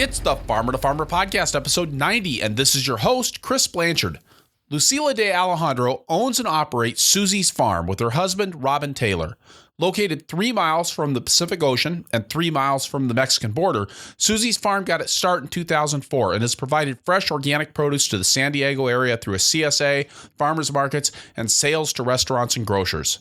It's the Farmer to Farmer podcast, episode 90, and this is your host, Chris Blanchard. Lucila de Alejandro owns and operates Suzie's farm with her husband, Robin Taylor. Located 3 miles from the Pacific Ocean and 3 miles from the Mexican border, Suzie's farm got its start in 2004 and has provided fresh organic produce to the San Diego area through a CSA, farmers markets, and sales to restaurants and grocers.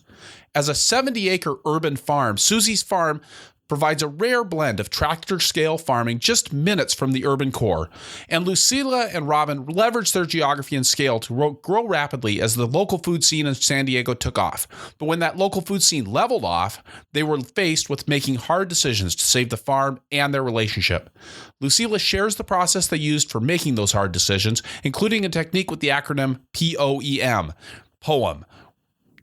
As a 70-acre urban farm, Suzie's farm provides a rare blend of tractor-scale farming just minutes from the urban core, and Lucila and Robin leveraged their geography and scale to grow rapidly as the local food scene in San Diego took off. But when that local food scene leveled off, they were faced with making hard decisions to save the farm and their relationship. Lucila shares the process they used for making those hard decisions, including a technique with the acronym POEM, POEM.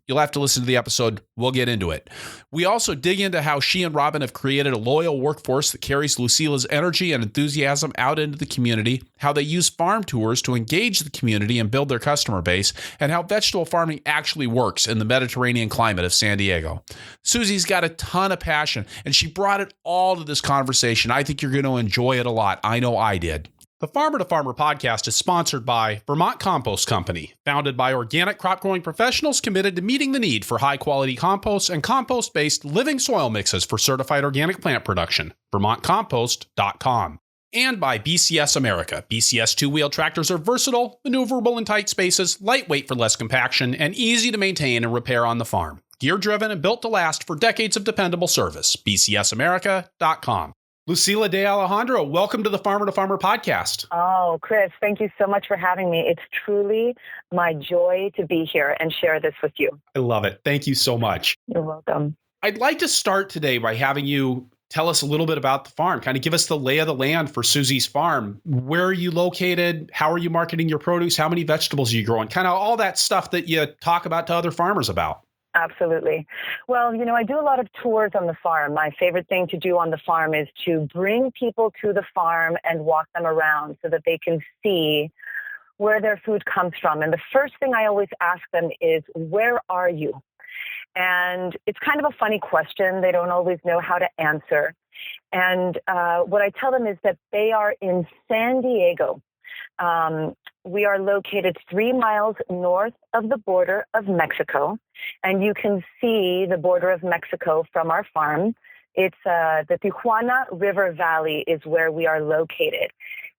You'll have to listen to the episode. We'll get into it. We also dig into how she and Robin have created a loyal workforce that carries Lucila's energy and enthusiasm out into the community, how they use farm tours to engage the community and build their customer base, and how vegetable farming actually works in the Mediterranean climate of San Diego. Suzie's got a ton of passion, and she brought it all to this conversation. I think you're going to enjoy it a lot. I know I did. The Farmer to Farmer podcast is sponsored by Vermont Compost Company, founded by organic crop growing professionals committed to meeting the need for high quality compost and compost-based living soil mixes for certified organic plant production. VermontCompost.com. And by BCS America. BCS two-wheel tractors are versatile, maneuverable in tight spaces, lightweight for less compaction, and easy to maintain and repair on the farm. Gear-driven and built to last for decades of dependable service. BCSAmerica.com. Lucila de Alejandro, welcome to the Farmer to Farmer podcast. Oh, Chris, thank you so much for having me. It's truly my joy to be here and share this with you. I love it. Thank you so much. You're welcome. I'd like to start today by having you tell us a little bit about the farm, kind of give us the lay of the land for Suzie's farm. Where are you located? How are you marketing your produce? How many vegetables are you growing? Kind of all that stuff that you talk about to other farmers about. Absolutely. Well, I do a lot of tours on the farm. My favorite thing to do on the farm is to bring people to the farm and walk them around so that they can see where their food comes from. And the first thing I always ask them is, where are you? And it's kind of a funny question. They don't always know how to answer. And what I tell them is that they are in San Diego. We are located 3 miles north of the border of Mexico, and you can see the border of Mexico from our farm. It's the Tijuana River Valley is where we are located.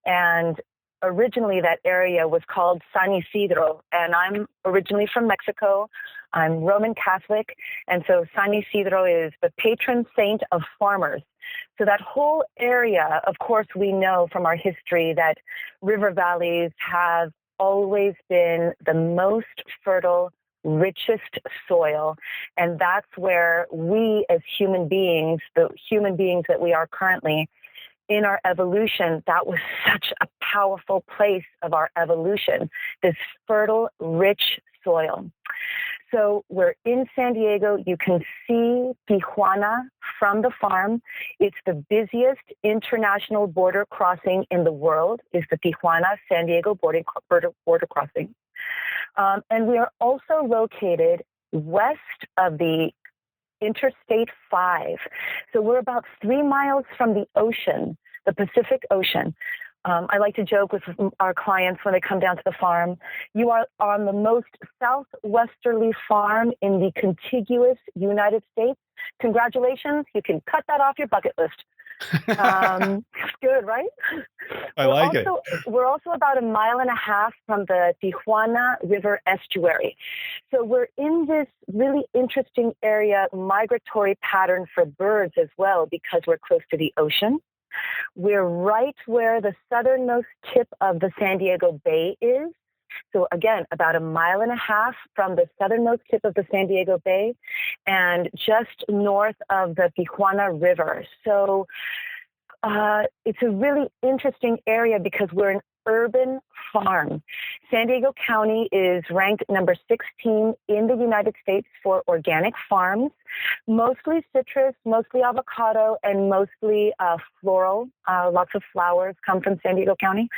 And originally that area was called San Isidro, and I'm originally from Mexico. I'm Roman Catholic, and so San Isidro is the patron saint of farmers. So that whole area, of course, we know from our history that river valleys have always been the most fertile, richest soil. And that's where we as human beings, the human beings that we are currently in our evolution, that was such a powerful place of our evolution, this fertile, rich soil. So we're in San Diego. You can see Tijuana from the farm. It's the busiest international border crossing in the world, is the Tijuana-San Diego border crossing. And we are also located west of the Interstate 5. So we're about 3 miles from the ocean, the Pacific Ocean. I like to joke with our clients when they come down to the farm, you are on the most southwesterly farm in the contiguous United States. Congratulations, you can cut that off your bucket list. Good, right? I like it. We're also about 1.5 miles from the Tijuana River estuary. So we're in this really interesting area, migratory pattern for birds as well, because we're close to the ocean. We're right where the southernmost tip of the San Diego Bay is. So again, about 1.5 miles from the southernmost tip of the San Diego Bay and just north of the Tijuana River. So it's a really interesting area because we're an urban farm. San Diego County is ranked number 16 in the United States for organic farms, mostly citrus, mostly avocado, and mostly floral. Lots of flowers come from San Diego County.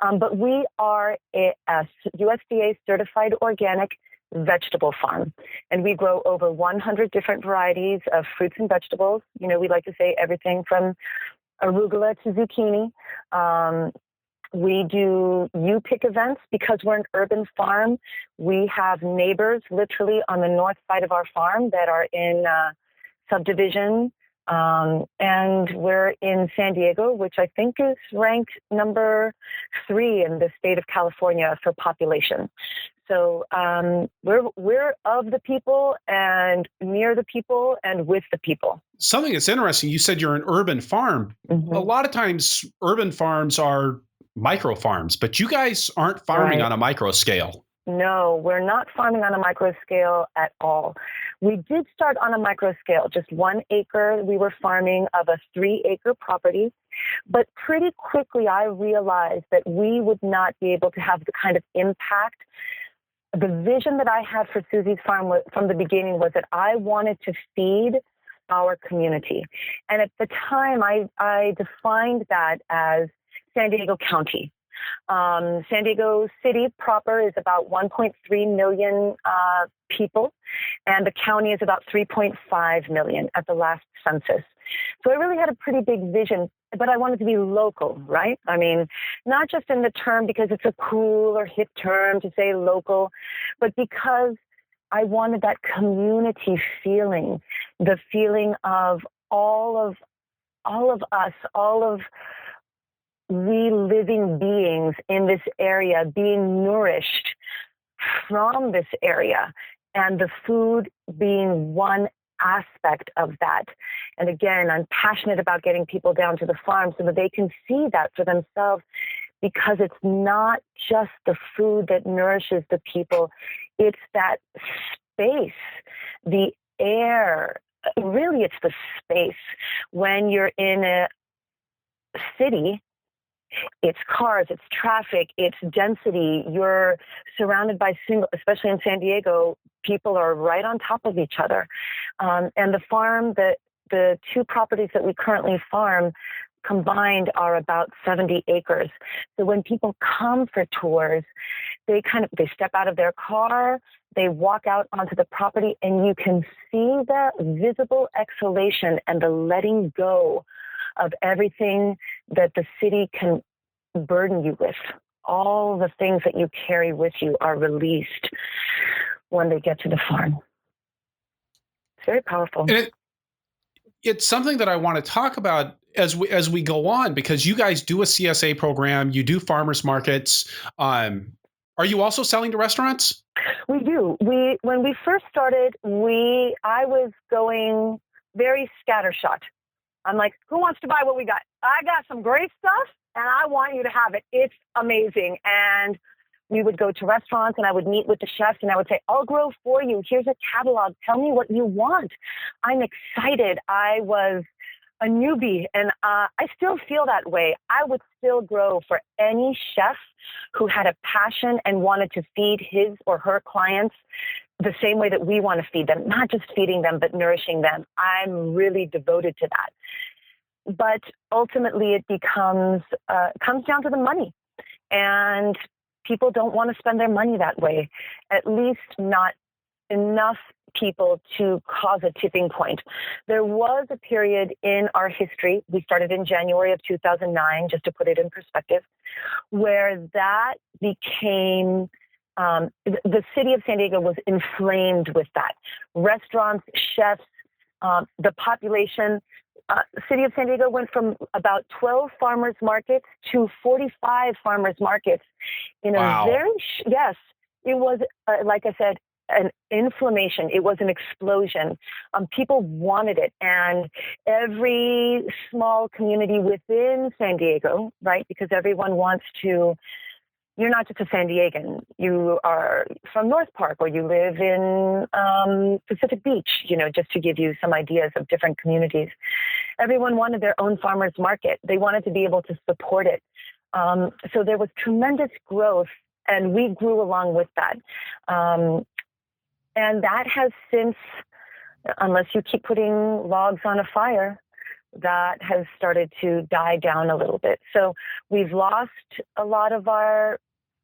But we are a USDA certified organic vegetable farm. And we grow over 100 different varieties of fruits and vegetables. You know, we like to say everything from arugula to zucchini. We do you-pick events because we're an urban farm. We have neighbors literally on the north side of our farm that are in subdivision. And we're in San Diego, which I think is ranked number 3 in the state of California for population. So we're of the people and near the people and with the people. Something that's interesting, you said you're an urban farm. Mm-hmm. A lot of times urban farms are micro farms, but you guys aren't farming on a micro scale. No, we're not farming on a micro scale at all. We did start on a micro scale, just 1 acre. We were farming of a 3-acre property. But pretty quickly, I realized that we would not be able to have the kind of impact. The vision that I had for Suzie's Farm from the beginning was that I wanted to feed our community. And at the time, I defined that as San Diego County. San Diego City proper is about 1.3 million people, and the county is about 3.5 million at the last census. So I really had a pretty big vision, but I wanted to be local, right? I mean, not just in the term because it's a cool or hip term to say local, but because I wanted that community feeling, the feeling of all of us, all of we living beings in this area being nourished from this area, and the food being one aspect of that. And again, I'm passionate about getting people down to the farm so that they can see that for themselves, because it's not just the food that nourishes the people, it's that space, the air. Really, it's the space. When you're in a city, it's cars, it's traffic, it's density. You're surrounded by especially in San Diego, people are right on top of each other. And the farm, the 2 properties that we currently farm combined are about 70 acres. So when people come for tours, they step out of their car, they walk out onto the property, and you can see the visible exhalation and the letting go of everything that the city can burden you with. All the things that you carry with you are released when they get to the farm. It's very powerful. And it's something that I want to talk about as we go on, because you guys do a CSA program, you do farmers markets. Are you also selling to restaurants? We do. When we first started, I was going very scattershot. I'm like, who wants to buy what we got? I got some great stuff, and I want you to have it. It's amazing. And we would go to restaurants, and I would meet with the chefs, and I would say, I'll grow for you. Here's a catalog. Tell me what you want. I'm excited. I was a newbie, and I still feel that way. I would still grow for any chef who had a passion and wanted to feed his or her clients the same way that we want to feed them, not just feeding them, but nourishing them. I'm really devoted to that. But ultimately it comes down to the money, and people don't want to spend their money that way, at least not enough people to cause a tipping point. There was a period in our history, we started in January of 2009, just to put it in perspective, where that became, the city of San Diego was inflamed with that. Restaurants, chefs, the population. City of San Diego went from about 12 farmers markets to 45 farmers markets in a yes, it was, like I said, an inflammation. It was an explosion. People wanted it. And every small community within San Diego, right, because everyone wants to, you're not just a San Diegan. You are from North Park, or you live in Pacific Beach, just to give you some ideas of different communities. Everyone wanted their own farmers market. They wanted to be able to support it. So there was tremendous growth, and we grew along with that. And that has since, unless you keep putting logs on a fire, that has started to die down a little bit. So we've lost a lot of our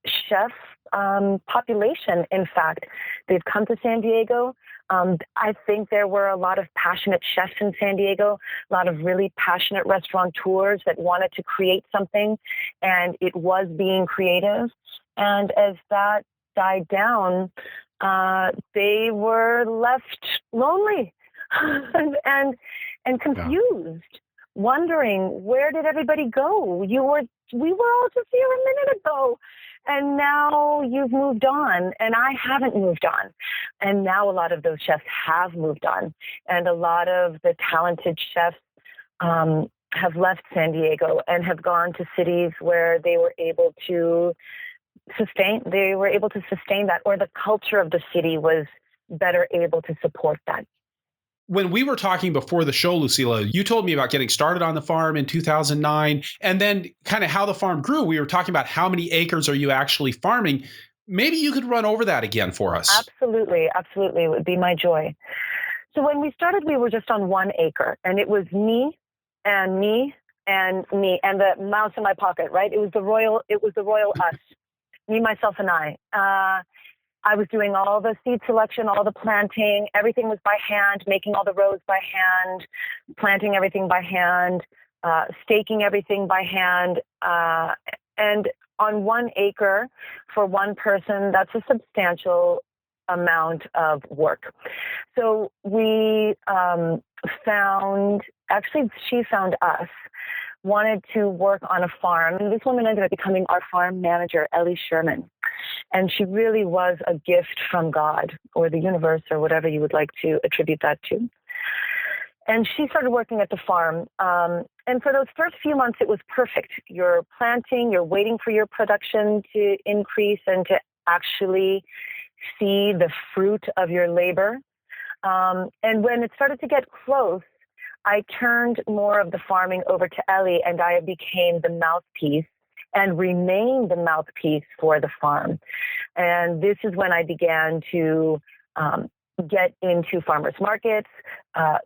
chef population, in fact. They've come to San Diego. I think there were a lot of passionate chefs in San Diego, a lot of really passionate restaurateurs that wanted to create something, and it was being creative. And as that died down, they were left lonely and confused, wondering, where did everybody go? We were all just here a minute ago, and now you've moved on, and I haven't moved on. And now a lot of those chefs have moved on, and a lot of the talented chefs have left San Diego and have gone to cities where they were able to sustain that, or the culture of the city was better able to support that. When we were talking before the show, Lucila, you told me about getting started on the farm in 2009 and then kind of how the farm grew. We were talking about how many acres are you actually farming. Maybe you could run over that again for us. Absolutely. Absolutely. It would be my joy. So when we started, we were just on 1 acre, and it was me and me and me and the mouse in my pocket, right? It was the royal us, me, myself, and I. I was doing all the seed selection, all the planting. Everything was by hand, making all the rows by hand, planting everything by hand, staking everything by hand. And on 1 acre for one person, that's a substantial amount of work. So we she found us, wanted to work on a farm. And this woman ended up becoming our farm manager, Ellie Sherman. And she really was a gift from God or the universe or whatever you would like to attribute that to. And she started working at the farm. And for those first few months, it was perfect. You're planting, you're waiting for your production to increase and to actually see the fruit of your labor. And when it started to get close, I turned more of the farming over to Ellie, and I became the mouthpiece and remained the mouthpiece for the farm. And this is when I began to get into farmers markets,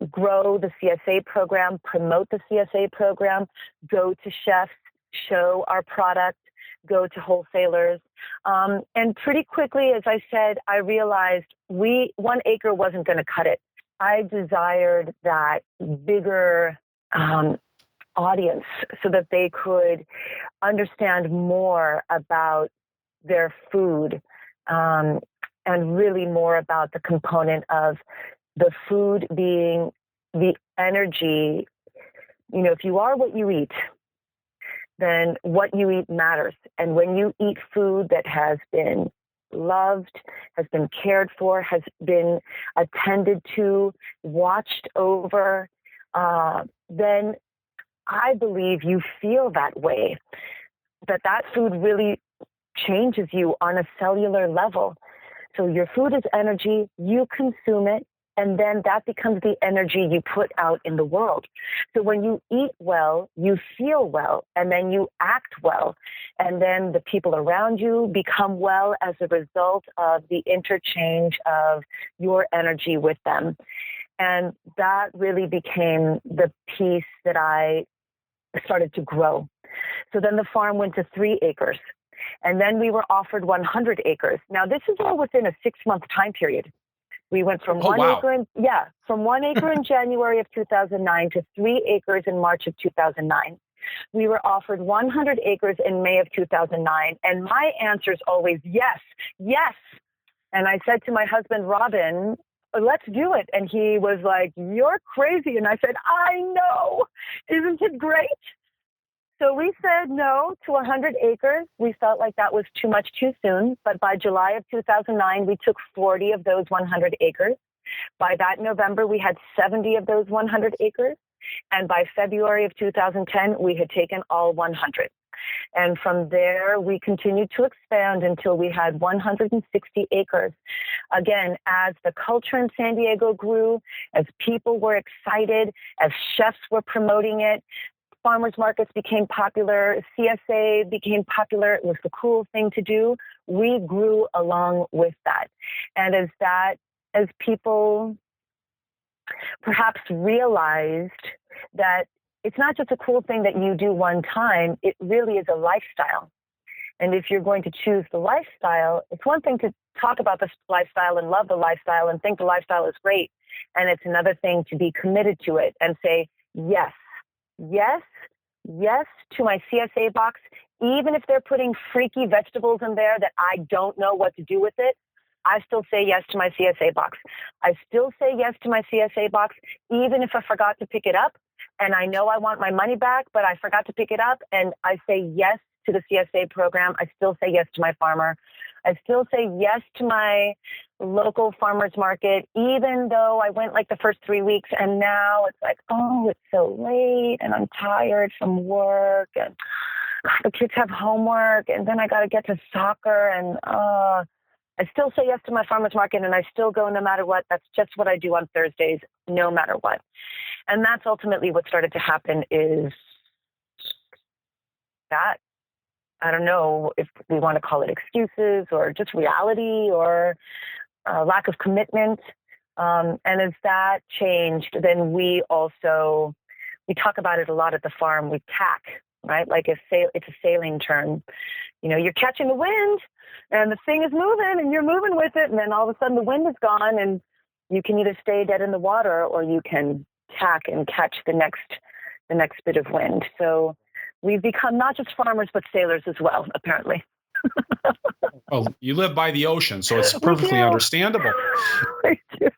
grow the CSA program, promote the CSA program, go to chefs, show our product, go to wholesalers. And pretty quickly, as I said, I realized 1 acre wasn't going to cut it. I desired that bigger audience so that they could understand more about their food, and really more about the component of the food being the energy. You know, if you are what you eat, then what you eat matters. And when you eat food that has been loved, has been cared for, has been attended to, watched over, then I believe you feel that way, that food really changes you on a cellular level. So your food is energy, you consume it, and then that becomes the energy you put out in the world. So when you eat well, you feel well, and then you act well. And then the people around you become well as a result of the interchange of your energy with them. And that really became the piece that I started to grow. So then the farm went to 3 acres. And then we were offered 100 acres. Now, this is all within a 6-month time period. We went from 1 acre from 1 acre in January of 2009 to 3 acres in March of 2009. We were offered 100 acres in May of 2009. And my answer is always yes, yes. And I said to my husband, Robin, let's do it. And he was like, you're crazy. And I said, I know. Isn't it great? So we said no to 100 acres. We felt like that was too much too soon. But by July of 2009, we took 40 of those 100 acres. By that November, we had 70 of those 100 acres. And by February of 2010, we had taken all 100. And from there, we continued to expand until we had 160 acres. Again, as the culture in San Diego grew, as people were excited, as chefs were promoting it, farmers markets became popular, CSA became popular, it was the cool thing to do. We grew along with that. And as people perhaps realized that it's not just a cool thing that you do one time, it really is a lifestyle. And if you're going to choose the lifestyle, it's one thing to talk about the lifestyle and love the lifestyle and think the lifestyle is great. And it's another thing to be committed to it and say, yes, yes, yes to my CSA box, even if they're putting freaky vegetables in there that I don't know what to do with it. I still say yes to my CSA box. I still say yes to my CSA box, even if I forgot to pick it up. And I know I want my money back, but I forgot to pick it up. And I say yes to the CSA program. I still say yes to my farmer. I still say yes to my local farmer's market, even though I went like the first 3 weeks and now it's like, oh, it's so late and I'm tired from work and the kids have homework and then I got to get to soccer and I still say yes to my farmer's market and I still go no matter what. That's just what I do on Thursdays, no matter what. And that's ultimately what started to happen is that. I don't know if we want to call it excuses or just reality or lack of commitment. And as that changed, then we talk about it a lot at the farm. We tack, right? Like it's a sailing term. You know, you're catching the wind and the thing is moving and you're moving with it. And then all of a sudden the wind is gone and you can either stay dead in the water or you can tack and catch the next bit of wind. So we've become not just farmers, but sailors as well, apparently. Well, you live by the ocean, so it's perfectly understandable. We do.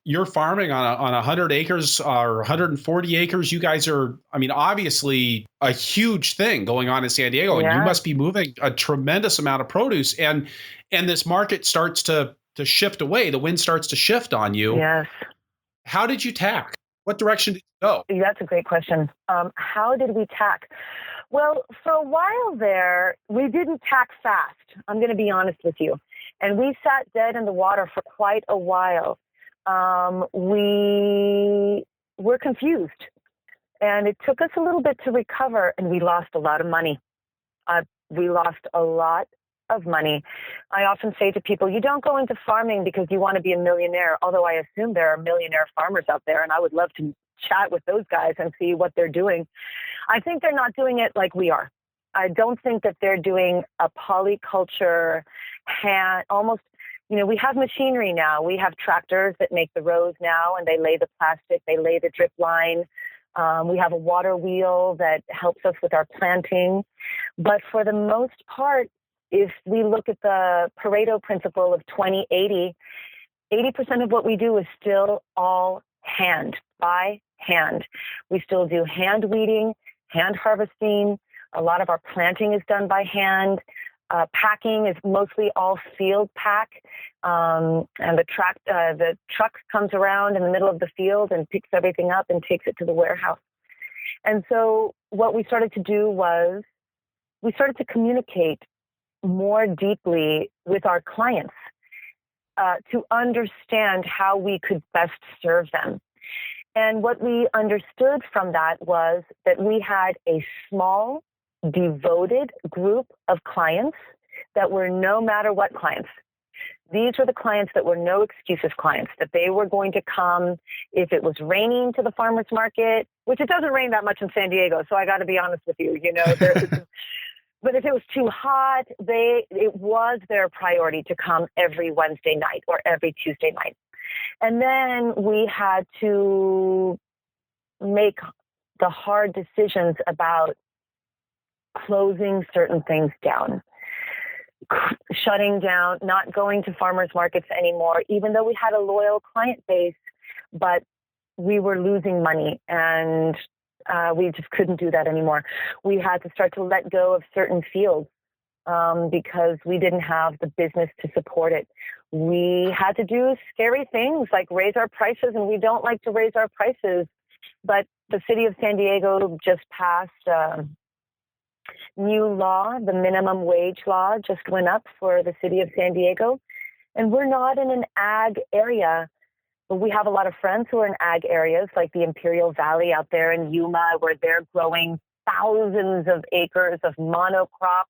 You're farming on 100 acres or 140 acres. You guys are, I mean, obviously a huge thing going on in San Diego, and you must be moving a tremendous amount of produce. And this market starts to shift away. The wind starts to shift on you. Yes. How did you tack? What direction did you go? That's a great question. How did we tack? Well, for a while there, we didn't tack fast. I'm going to be honest with you. And we sat dead in the water for quite a while. We were confused. And it took us a little bit to recover, and we lost a lot of money. We lost a lot of money. I often say to people, you don't go into farming because you want to be a millionaire, although I assume there are millionaire farmers out there, and I would love to chat with those guys and see what they're doing. I think they're not doing it like we are. I don't think that they're doing a polyculture almost, you know, we have machinery now. We have tractors that make the rows now, and they lay the plastic, they lay the drip line. We have a water wheel that helps us with our planting. But for the most part, if we look at the Pareto principle of 20-80, 80% of what we do is still all by hand. We still do hand weeding, hand harvesting. A lot of our planting is done by hand. Packing is mostly all field pack. And the truck comes around in the middle of the field and picks everything up and takes it to the warehouse. And so what we started to do was we started to communicate more deeply with our clients to understand how we could best serve them. And what we understood from that was that we had a small, devoted group of clients that were no matter what clients. These were the clients that were no excuses clients, that they were going to come if it was raining to the farmer's market, which it doesn't rain that much in San Diego, so I got to be honest with you, you know. But if it was too hot, it was their priority to come every Wednesday night or every Tuesday night. And then we had to make the hard decisions about closing certain things down, shutting down, not going to farmers markets anymore, even though we had a loyal client base, but we were losing money and we just couldn't do that anymore. We had to start to let go of certain fields because we didn't have the business to support it. We had to do scary things like raise our prices, and we don't like to raise our prices. But the city of San Diego just passed new law. The minimum wage law just went up for the city of San Diego. And we're not in an ag area. But we have a lot of friends who are in ag areas like the Imperial Valley out there in Yuma, where they're growing thousands of acres of monocrop.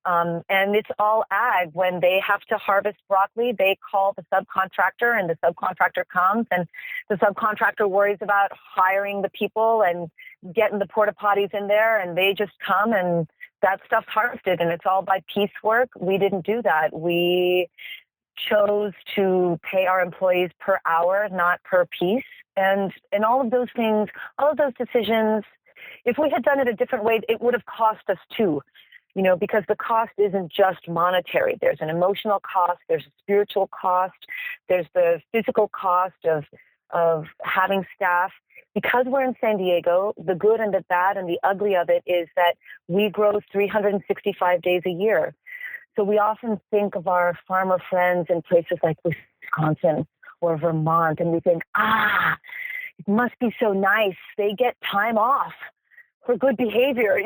And it's all ag. When they have to harvest broccoli, they call the subcontractor, and the subcontractor comes, and the subcontractor worries about hiring the people and getting the porta potties in there, and they just come and that stuff's harvested and it's all by piecework. We didn't do that. We chose to pay our employees per hour, not per piece. And all of those things, all of those decisions, if we had done it a different way, it would have cost us too, because the cost isn't just monetary. There's an emotional cost, there's a spiritual cost, there's the physical cost of having staff. Because we're in San Diego, the good and the bad and the ugly of it is that we grow 365 days a year. So we often think of our farmer friends in places like Wisconsin or Vermont, and we think, it must be so nice. They get time off for good behavior,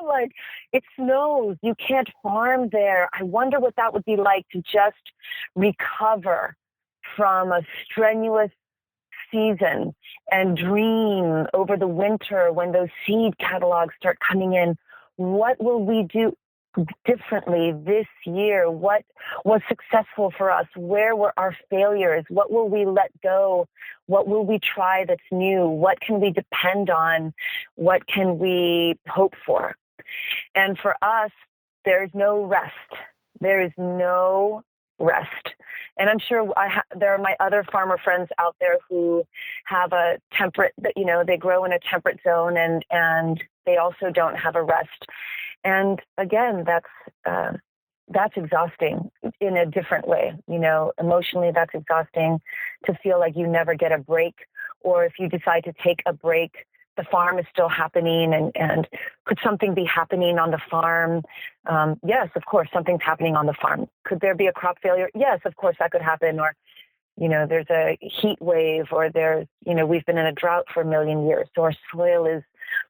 like it snows. You can't farm there. I wonder what that would be like to just recover from a strenuous season and dream over the winter when those seed catalogs start coming in. What will we do differently this year? What was successful for us? Where were our failures? What will we let go? What will we try that's new? What can we depend on? What can we hope for? And for us, there's no rest. There is no rest. And I'm sure there are my other farmer friends out there who have a temperate, they grow in a temperate zone and they also don't have a rest. And again, that's exhausting in a different way. Emotionally, that's exhausting to feel like you never get a break. Or if you decide to take a break, the farm is still happening. And could something be happening on the farm? Yes, of course, something's happening on the farm. Could there be a crop failure? Yes, of course, that could happen. Or, there's a heat wave, or we've been in a drought for a million years. So our soil is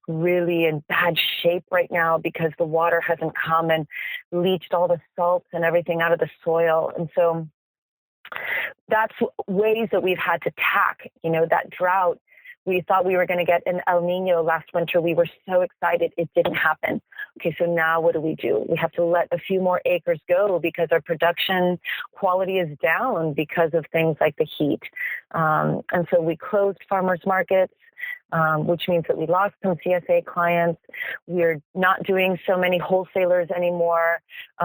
really in bad shape right now because the water hasn't come and leached all the salts and everything out of the soil. And so that's ways that we've had to tack, that drought. We thought we were going to get an El Nino last winter. We were so excited. It didn't happen. Okay, so now what do? We have to let a few more acres go because our production quality is down because of things like the heat. And so we closed farmers markets, which means that we lost some CSA clients. We're not doing so many wholesalers anymore.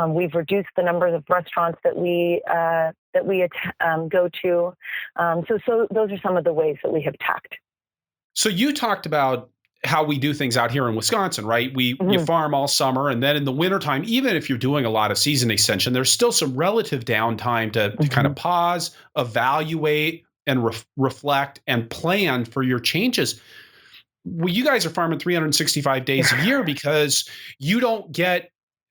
We've reduced the number of restaurants that we go to. So those are some of the ways that we have tacked. So you talked about how we do things out here in Wisconsin, right? You farm all summer, and then in the wintertime, even if you're doing a lot of season extension, there's still some relative downtime to kind of pause, evaluate, and reflect and plan for your changes. Well, you guys are farming 365 days a year because you don't get.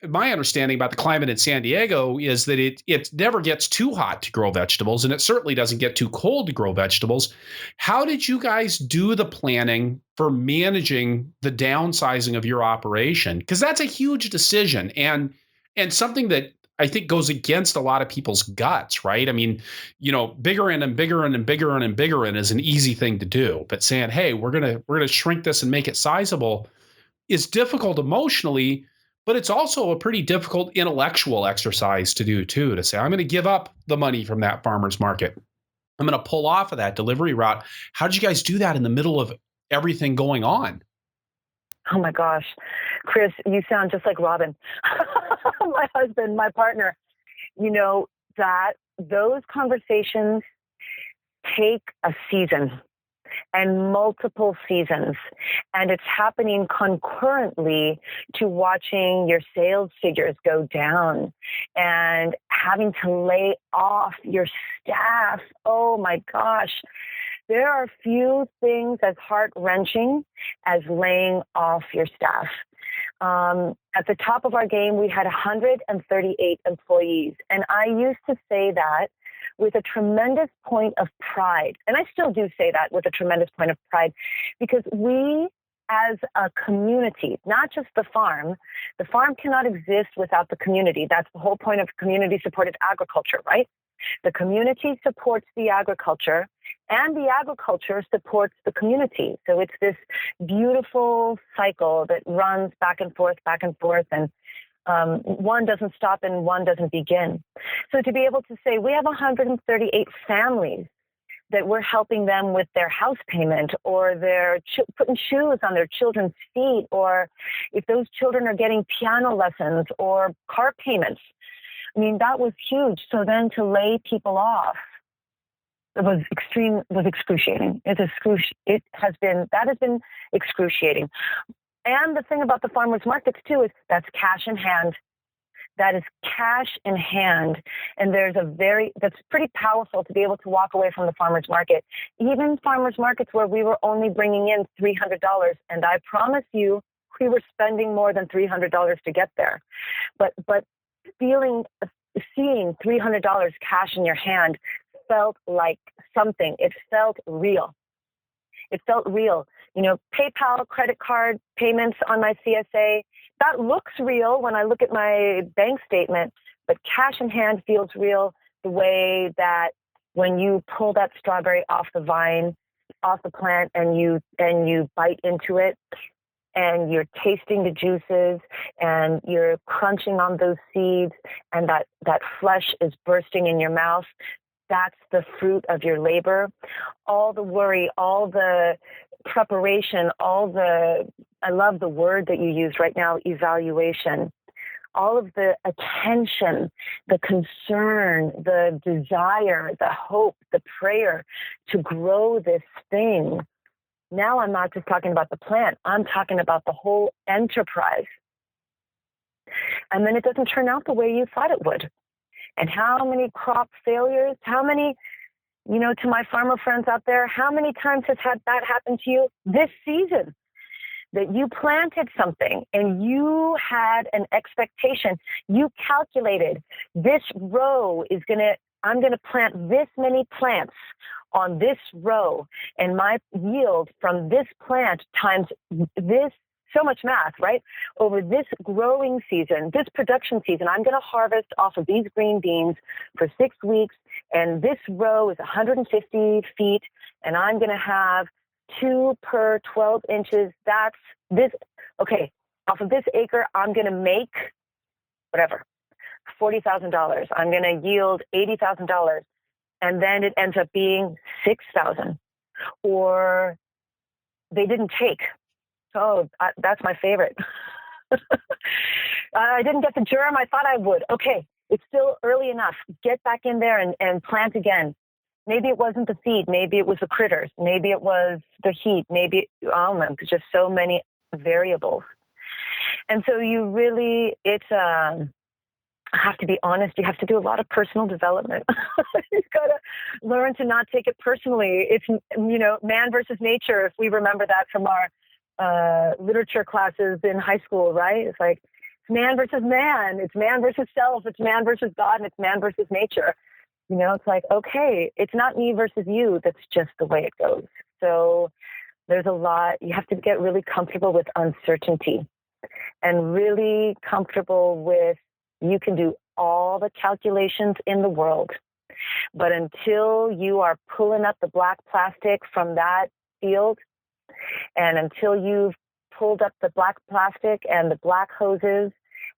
My understanding about the climate in San Diego is that it never gets too hot to grow vegetables, and it certainly doesn't get too cold to grow vegetables. How did you guys do the planning for managing the downsizing of your operation? Because that's a huge decision and something that I think goes against a lot of people's guts, right? I mean, bigger in and bigger in and bigger in and bigger in is an easy thing to do, but saying, "Hey, we're gonna shrink this and make it sizable," is difficult emotionally. But it's also a pretty difficult intellectual exercise to do too, to say, I'm going to give up the money from that farmer's market. I'm going to pull off of that delivery route. How did you guys do that in the middle of everything going on? Oh my gosh, Chris, you sound just like Robin, my husband, my partner. That those conversations take a season and multiple seasons. And it's happening concurrently to watching your sales figures go down and having to lay off your staff. Oh my gosh. There are few things as heart-wrenching as laying off your staff. At the top of our game, we had 138 employees. And I used to say that with a tremendous point of pride. And I still do say that with a tremendous point of pride, because we as a community, not just the farm cannot exist without the community. That's the whole point of community-supported agriculture, right? The community supports the agriculture, and the agriculture supports the community. So it's this beautiful cycle that runs back and forth, and one doesn't stop and one doesn't begin. So to be able to say we have 138 families that we're helping them with their house payment, or they're putting shoes on their children's feet, or if those children are getting piano lessons or car payments. I mean, that was huge. So then to lay people off, was excruciating. That has been excruciating. And the thing about the farmers markets too is that's cash in hand. That is cash in hand. And that's pretty powerful to be able to walk away from the farmers market. Even farmers markets where we were only bringing in $300. And I promise you, we were spending more than $300 to get there. But seeing $300 cash in your hand felt like something. It felt real. PayPal, credit card payments on my CSA, that looks real when I look at my bank statement, but cash in hand feels real the way that when you pull that strawberry off the vine, off the plant, and you bite into it, and you're tasting the juices, and you're crunching on those seeds, and that flesh is bursting in your mouth. That's the fruit of your labor. All the worry, all the preparation, I love the word that you use right now, evaluation. All of the attention, the concern, the desire, the hope, the prayer to grow this thing. Now I'm not just talking about the plant, I'm talking about the whole enterprise. And then it doesn't turn out the way you thought it would. And how many crop failures, how many, to my farmer friends out there, how many times has had that happen to you this season? That you planted something and you had an expectation. You calculated this row I'm going to plant this many plants on this row, and my yield from this plant times this, so much math, right? Over this growing season, this production season, I'm going to harvest off of these green beans for 6 weeks, and this row is 150 feet, and I'm going to have 2 per 12 inches. That's this. Okay, off of this acre, I'm going to make whatever, $40,000. I'm going to yield $80,000, and then it ends up being $6,000, or they didn't take. Oh, that's my favorite. I didn't get the germ I thought I would. Okay, it's still early enough. Get back in there and plant again. Maybe it wasn't the seed. Maybe it was the critters. Maybe it was the heat. Maybe, there's just so many variables. And so I have to be honest, you have to do a lot of personal development. You've got to learn to not take it personally. It's, man versus nature, if we remember that from our literature classes in high school, right? It's like, it's man versus man, it's man versus self, it's man versus God, and it's man versus nature. It's like, okay, it's not me versus you. That's just the way it goes. So there's a lot, you have to get really comfortable with uncertainty and really comfortable with, you can do all the calculations in the world, but until you are pulling up the black plastic from that field, and until you've pulled up the black plastic and the black hoses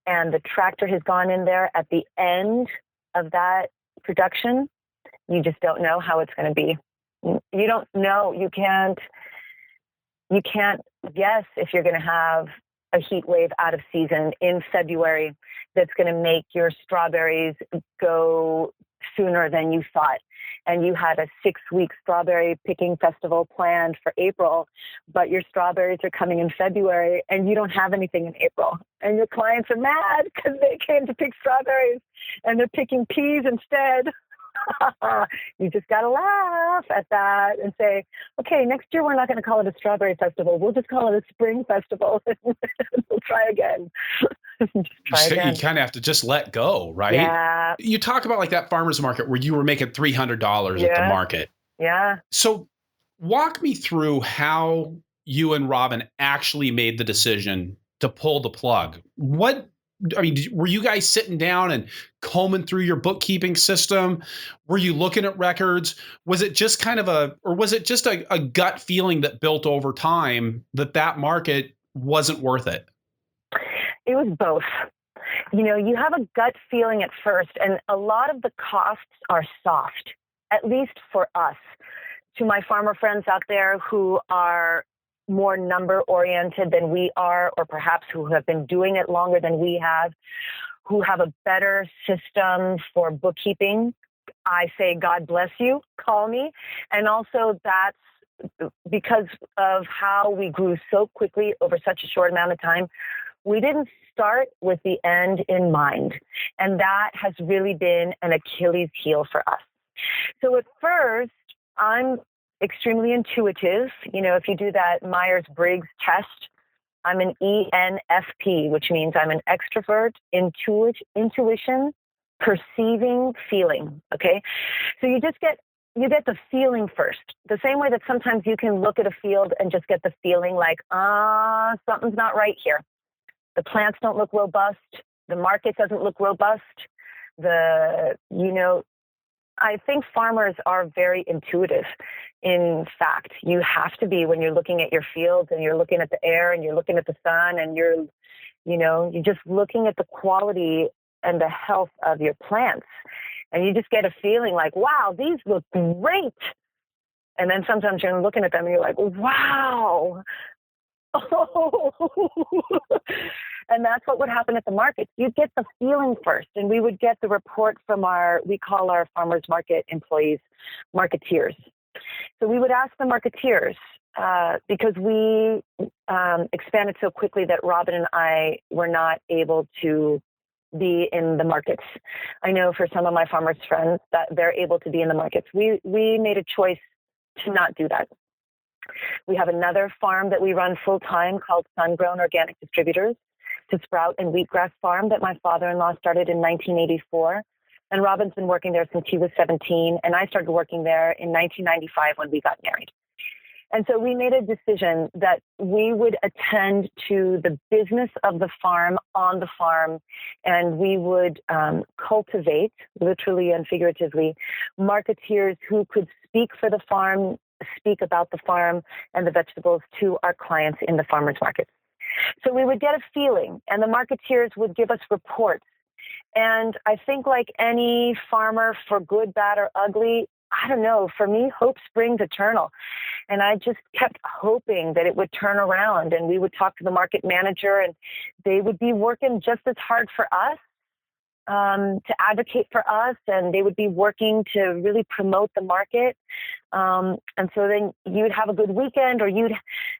and the tractor has gone in there at the end of that production, you just don't know how it's going to be. You don't know. You can't guess if you're going to have a heat wave out of season in February that's going to make your strawberries go sooner than you thought. And you had a 6-week strawberry picking festival planned for April, but your strawberries are coming in February and you don't have anything in April. And your clients are mad because they came to pick strawberries and they're picking peas instead. You just got to laugh at that and say, okay, next year we're not going to call it a strawberry festival. We'll just call it a spring festival. We'll try again. You kind of have to just let go, right? Yeah. You talk about like that farmer's market where you were making $300 at the market. Yeah. So walk me through how you and Robin actually made the decision to pull the plug. Were you guys sitting down and combing through your bookkeeping system? Were you looking at records? Was it just was it just a gut feeling that built over time that market wasn't worth it? It was both. You have a gut feeling at first, and a lot of the costs are soft at least for us. To my farmer friends out there who are more number oriented than we are, or perhaps who have been doing it longer than we have, who have a better system for bookkeeping, I say, God bless you, call me. And also that's because of how we grew so quickly over such a short amount of time. We didn't start with the end in mind. And that has really been an Achilles heel for us. So at first, I'm extremely intuitive. If you do that Myers-Briggs test, I'm an ENFP, which means I'm an extrovert, intuition, perceiving, feeling. Okay. So you get the feeling first. The same way that sometimes you can look at a field and just get the feeling like, something's not right here. The plants don't look robust. The market doesn't look robust. I think farmers are very intuitive. In fact, you have to be when you're looking at your fields and you're looking at the air and you're looking at the sun and you're just looking at the quality and the health of your plants. And you just get a feeling like, wow, these look great. And then sometimes you're looking at them and you're like, wow. Oh. And that's what would happen at the market. You'd get the feeling first, and we would get the report from we call our farmers market employees marketeers. So we would ask the marketeers, because we expanded so quickly that Robin and I were not able to be in the markets. I know for some of my farmers friends that they're able to be in the markets. We made a choice to not do that. We have another farm that we run full time called Sun-Grown Organic Distributors. It's a sprout and wheatgrass farm that my father-in-law started in 1984. And Robin's been working there since he was 17. And I started working there in 1995 when we got married. And so we made a decision that we would attend to the business of the farm on the farm, and we would cultivate, literally and figuratively, marketeers who could speak for the farm, speak about the farm and the vegetables to our clients in the farmers markets. So we would get a feeling, and the marketeers would give us reports. And I think like any farmer, for good, bad, or ugly, I don't know, for me, hope springs eternal. And I just kept hoping that it would turn around, and we would talk to the market manager, and they would be working just as hard for us to advocate for us, and they would be working to really promote the market. And so then you'd have a good weekend, or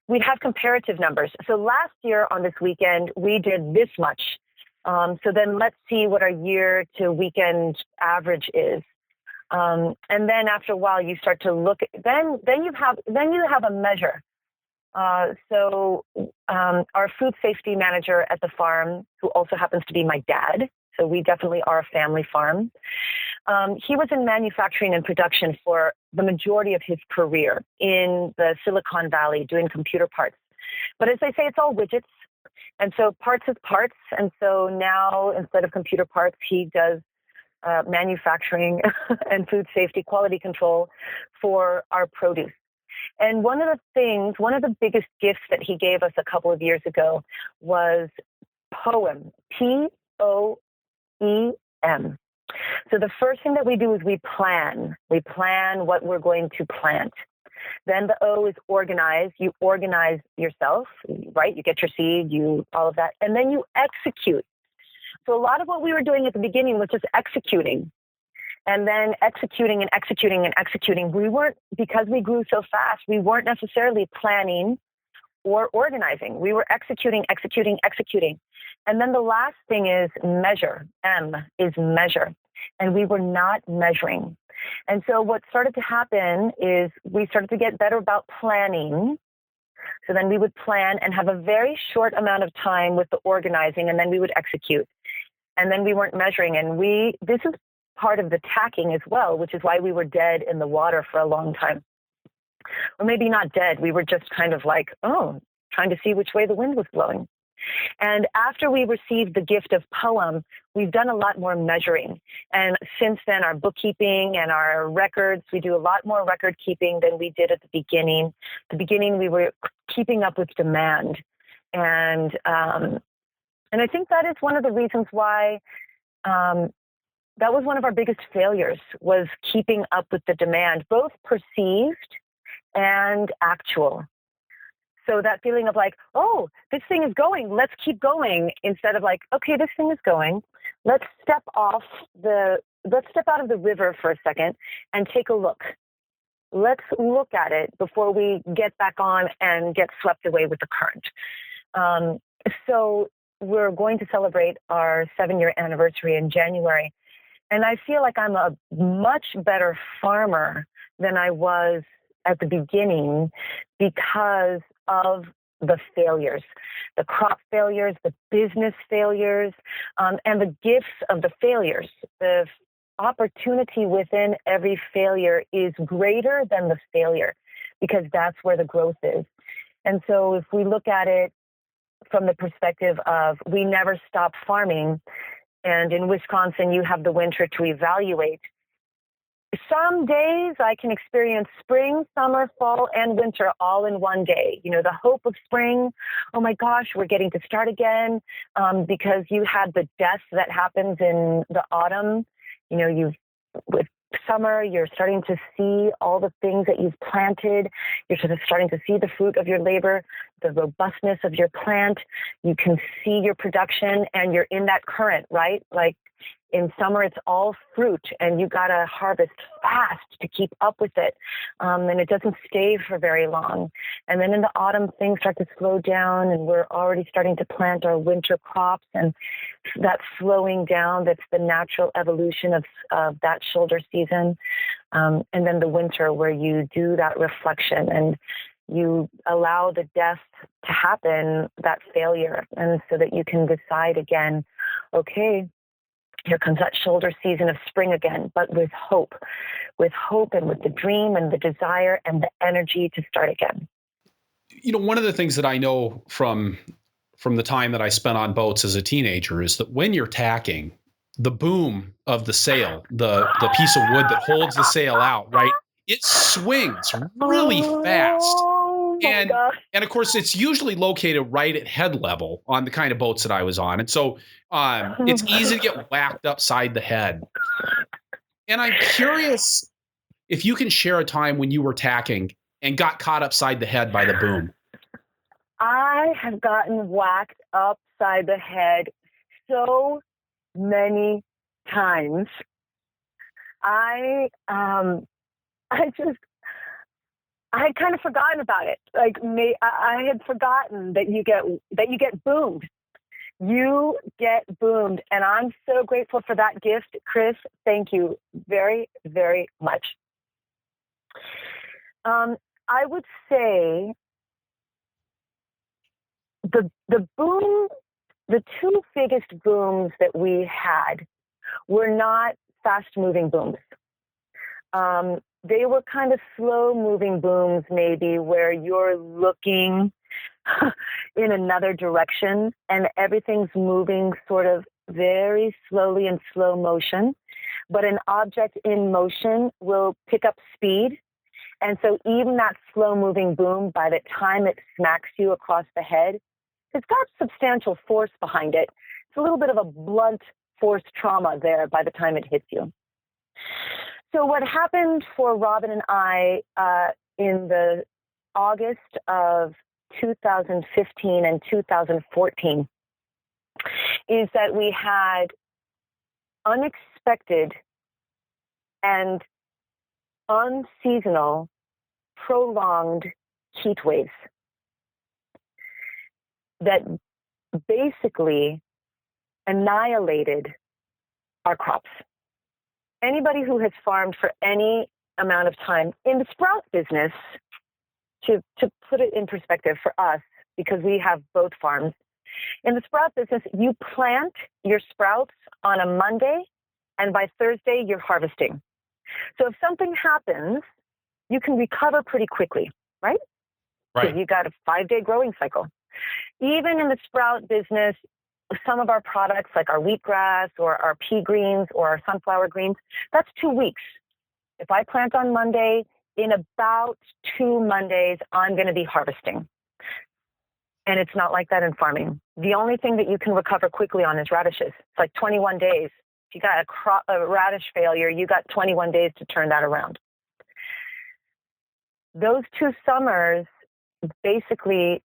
we'd have comparative numbers. So last year on this weekend, we did this much. So then let's see what our year to weekend average is. And then after a while, you start to look. Then you have a measure. So our food safety manager at the farm, who also happens to be my dad, so we definitely are a family farm. He was in manufacturing and production for the majority of his career in the Silicon Valley doing computer parts. But as I say, it's all widgets. And so parts is parts. And so now instead of computer parts, he does manufacturing and food safety quality control for our produce. And one of the biggest gifts that he gave us a couple of years ago was POEM, POEM. So the first thing that we do is we plan. We plan what we're going to plant. Then the O is organize. You organize yourself, right? You get your seed, all of that. And then you execute. So a lot of what we were doing at the beginning was just executing. And then executing and executing and executing. Because we grew so fast, we weren't necessarily planning or organizing. We were executing. And then the last thing is measure. M is measure. And we were not measuring. And so what started to happen is we started to get better about planning. So then we would plan and have a very short amount of time with the organizing, and then we would execute. And then we weren't measuring. And this is part of the tacking as well, which is why we were dead in the water for a long time. Or maybe not dead. We were just kind of like, trying to see which way the wind was blowing. And after we received the gift of POEM, we've done a lot more measuring. And since then, our bookkeeping and our records, we do a lot more record keeping than we did at the beginning. At the beginning, we were keeping up with demand. And I think that is one of the reasons why that was one of our biggest failures, was keeping up with the demand, both perceived and actual. So that feeling of like, oh, this thing is going, let's keep going, instead of like, okay, this thing is going, let's step out of the river for a second and take a look. Let's look at it before we get back on and get swept away with the current. So we're going to celebrate our 7-year anniversary in January. And I feel like I'm a much better farmer than I was at the beginning because of the failures, the crop failures, the business failures, and the gifts of the failures. The opportunity within every failure is greater than the failure, because that's where the growth is. And so if we look at it from the perspective of we never stop farming, and in Wisconsin you have the winter to evaluate, some days I can experience spring, summer, fall, and winter all in one day. The hope of spring, oh my gosh, we're getting to start again, because you had the death that happens in the autumn. With summer, you're starting to see all the things that you've planted. You're sort of starting to see the fruit of your labor, the robustness of your plant. You can see your production, and you're in that current, right? Like in summer, it's all fruit, and you got to harvest fast to keep up with it. And it doesn't stay for very long. And then in the autumn, things start to slow down, and we're already starting to plant our winter crops. And that slowing down, that's the natural evolution of that shoulder season. And then the winter, where you do that reflection and you allow the death to happen, that failure, and so that you can decide again, okay, here comes that shoulder season of spring again, but with hope and with the dream and the desire and the energy to start again. One of the things that I know from the time that I spent on boats as a teenager is that when you're tacking, the boom of the sail, the piece of wood that holds the sail out, right? It swings really fast. And of course, it's usually located right at head level on the kind of boats that I was on. And so it's easy to get whacked upside the head. And I'm curious if you can share a time when you were tacking and got caught upside the head by the boom. I have gotten whacked upside the head so many times. I had kind of forgotten about it. Like I had forgotten that you get boomed. You get boomed, and I'm so grateful for that gift, Chris. Thank you very, very much. I would say the boom, the two biggest booms that we had were not fast-moving booms. They were kind of slow-moving booms, maybe, where you're looking in another direction and everything's moving sort of very slowly in slow motion. But an object in motion will pick up speed. And so even that slow-moving boom, by the time it smacks you across the head, it's got substantial force behind it. It's a little bit of a blunt force trauma there by the time it hits you. So what happened for Robin and I in the August of 2015 and 2014 is that we had unexpected and unseasonal prolonged heat waves that basically annihilated our crops. Anybody who has farmed for any amount of time in the sprout business, to put it in perspective for us, because we have both farms, in the sprout business, you plant your sprouts on a Monday, and by Thursday, you're harvesting. So if something happens, you can recover pretty quickly, right? Right. You got a 5-day growing cycle. Even in the sprout business, some of our products like our wheatgrass or our pea greens or our sunflower greens, that's 2 weeks. If I plant on Monday, in about 2 Mondays, I'm going to be harvesting. And it's not like that in farming. The only thing that you can recover quickly on is radishes. It's like 21 days If you got a radish failure, you got 21 days to turn that around. Those 2 summers, basically,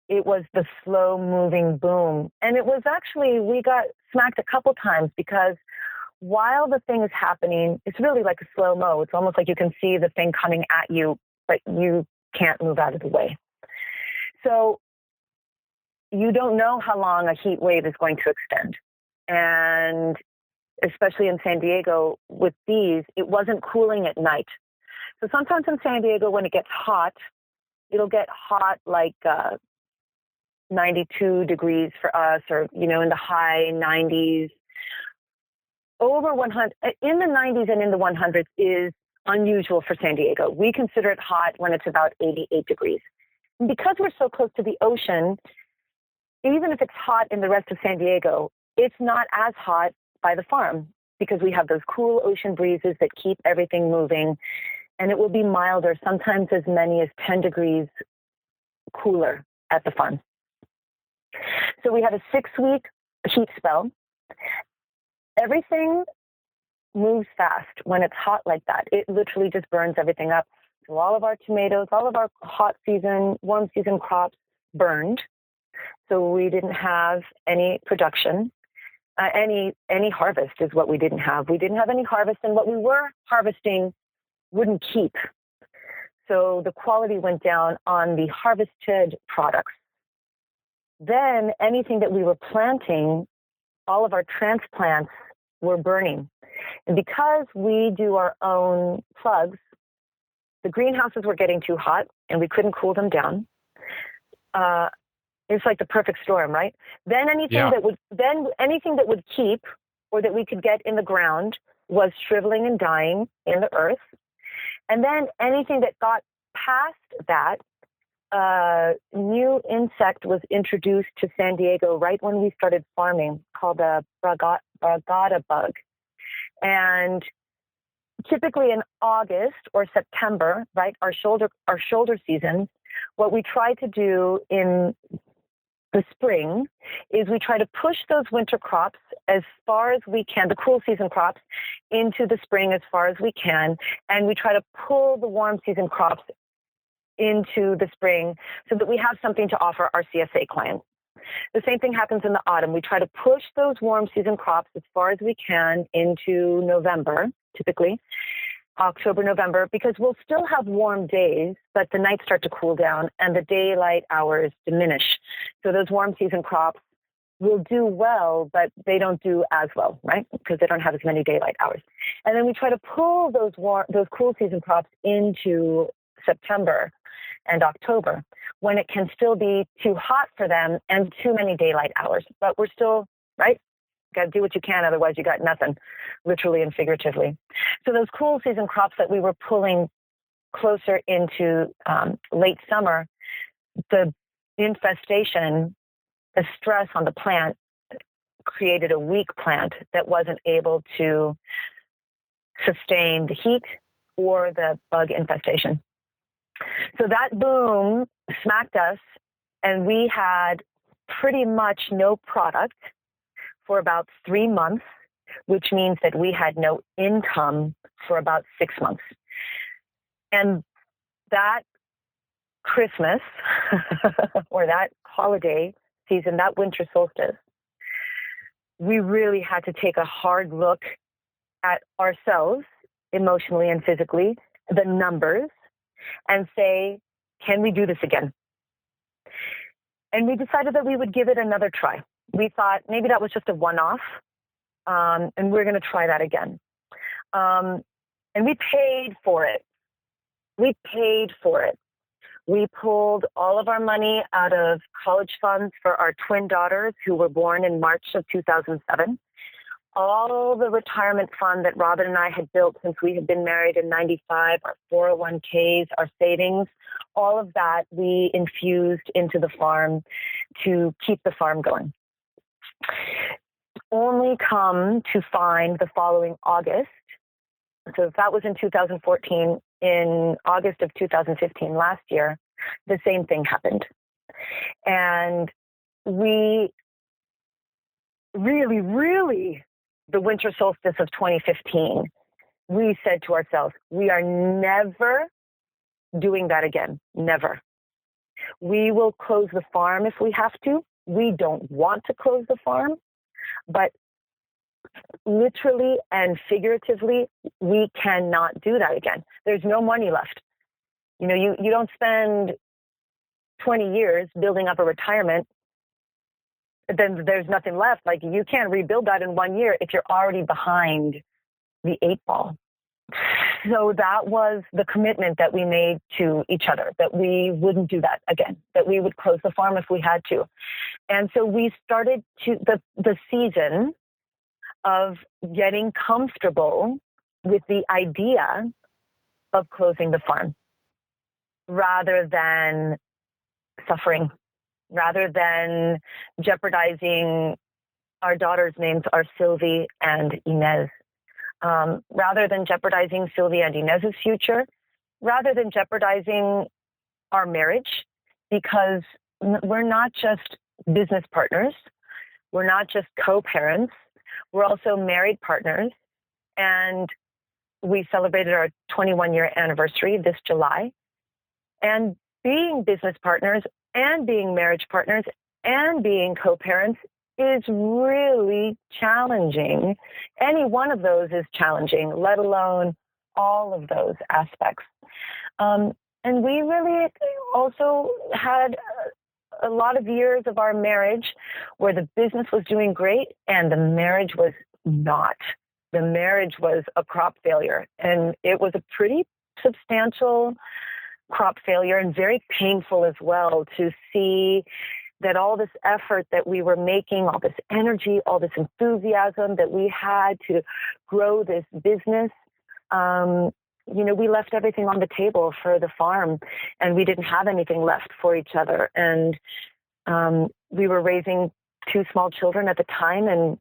it was the slow-moving boom. And it was actually, we got smacked a couple times because while the thing is happening, it's really like a slow-mo. It's almost like you can see the thing coming at you, but you can't move out of the way. So you don't know how long a heat wave is going to extend. And especially in San Diego with these, it wasn't cooling at night. So sometimes in San Diego, when it gets hot, it'll get hot like 92 degrees for us, or, in the high 90s. Over 100, in the 90s and in the 100s is unusual for San Diego. We consider it hot when it's about 88 degrees. And because we're so close to the ocean, even if it's hot in the rest of San Diego, it's not as hot by the farm because we have those cool ocean breezes that keep everything moving. And it will be milder, sometimes as many as 10 degrees cooler at the farm. So we had a 6-week heat spell. Everything moves fast when it's hot like that. It literally just burns everything up. So all of our tomatoes, all of our hot season, warm season crops burned. So we didn't have any production. Any harvest is what we didn't have. We didn't have any harvest, and what we were harvesting wouldn't keep. So the quality went down on the harvested products. Then anything that we were planting, all of our transplants were burning. And because we do our own plugs, the greenhouses were getting too hot and we couldn't cool them down. It's like the perfect storm, right? Then anything that would keep or that we could get in the ground was shriveling and dying in the earth. And then anything that got past that, new insect was introduced to San Diego right when we started farming, called the bragada bug. And typically in August or September, right, our shoulder season, what we try to do in the spring is we try to push those winter crops as far as we can, the cool season crops, into the spring as far as we can, and we try to pull the warm season crops into the spring so that we have something to offer our CSA clients. The same thing happens in the autumn. We try to push those warm season crops as far as we can into November, typically, October, November, because we'll still have warm days, but the nights start to cool down and the daylight hours diminish. So those warm season crops will do well, but they don't do as well, right? Because they don't have as many daylight hours. And then we try to pull those cool season crops into September and October, when it can still be too hot for them and too many daylight hours. But we're still, right? Got to do what you can, otherwise you got nothing, literally and figuratively. So those cool season crops that we were pulling closer into late summer, the infestation, the stress on the plant created a weak plant that wasn't able to sustain the heat or the bug infestation. So that boom smacked us, and we had pretty much no product for about 3 months, which means that we had no income for about 6 months. And that Christmas or that holiday season, that winter solstice, we really had to take a hard look at ourselves emotionally and physically, the numbers, and say, can we do this again? And we decided that we would give it another try. We thought maybe that was just a one-off, and we're going to try that again. And we paid for it. We pulled all of our money out of college funds for our twin daughters who were born in March of 2007. All the retirement fund that Robin and I had built since we had been married in 95, our 401ks, our savings, all of that we infused into the farm to keep the farm going. Only come to find the following August. So that was in 2014. In August of 2015, last year, the same thing happened. And we really, really, the winter solstice of 2015, we said to ourselves, we are never doing that again. Never. We will close the farm if we have to. We don't want to close the farm, but literally and figuratively, we cannot do that again. There's no money left. You know, you don't spend 20 years building up a retirement, then there's nothing left. Like, you can't rebuild that in 1 year if you're already behind the 8 ball. So that was the commitment that we made to each other, that we wouldn't do that again, that we would close the farm if we had to. And so we started the season of getting comfortable with the idea of closing the farm rather than suffering, rather than jeopardizing our daughters' names are Suzie and Inez. Rather than jeopardizing Sylvia and Inez's future, rather than jeopardizing our marriage, because we're not just business partners, we're not just co-parents, we're also married partners, and we celebrated our 21-year anniversary this July. And being business partners and being marriage partners and being co-parents is really challenging. Any one of those is challenging, let alone all of those aspects. And we really also had a lot of years of our marriage where the business was doing great and the marriage was not. The marriage was a crop failure, and it was a pretty substantial crop failure and very painful as well to see that all this effort that we were making, all this energy, all this enthusiasm that we had to grow this business, we left everything on the table for the farm, and we didn't have anything left for each other. And we were raising 2 small children at the time, and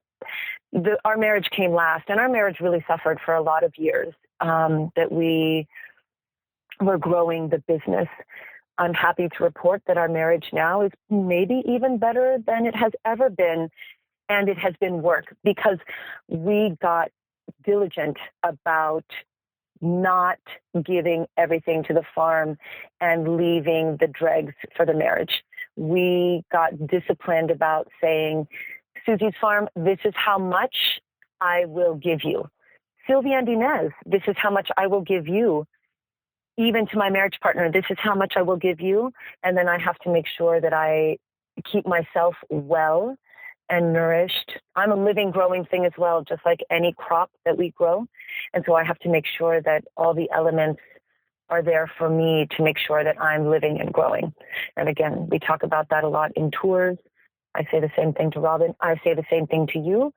our marriage came last, and our marriage really suffered for a lot of years that we were growing the business. I'm happy to report that our marriage now is maybe even better than it has ever been. And it has been work because we got diligent about not giving everything to the farm and leaving the dregs for the marriage. We got disciplined about saying, Suzie's farm, this is how much I will give you. Sylvia and Inez, this is how much I will give you. Even to my marriage partner, this is how much I will give you. And then I have to make sure that I keep myself well and nourished. I'm a living, growing thing as well, just like any crop that we grow. And so I have to make sure that all the elements are there for me to make sure that I'm living and growing. And again, we talk about that a lot in tours. I say the same thing to Robin. I say the same thing to you.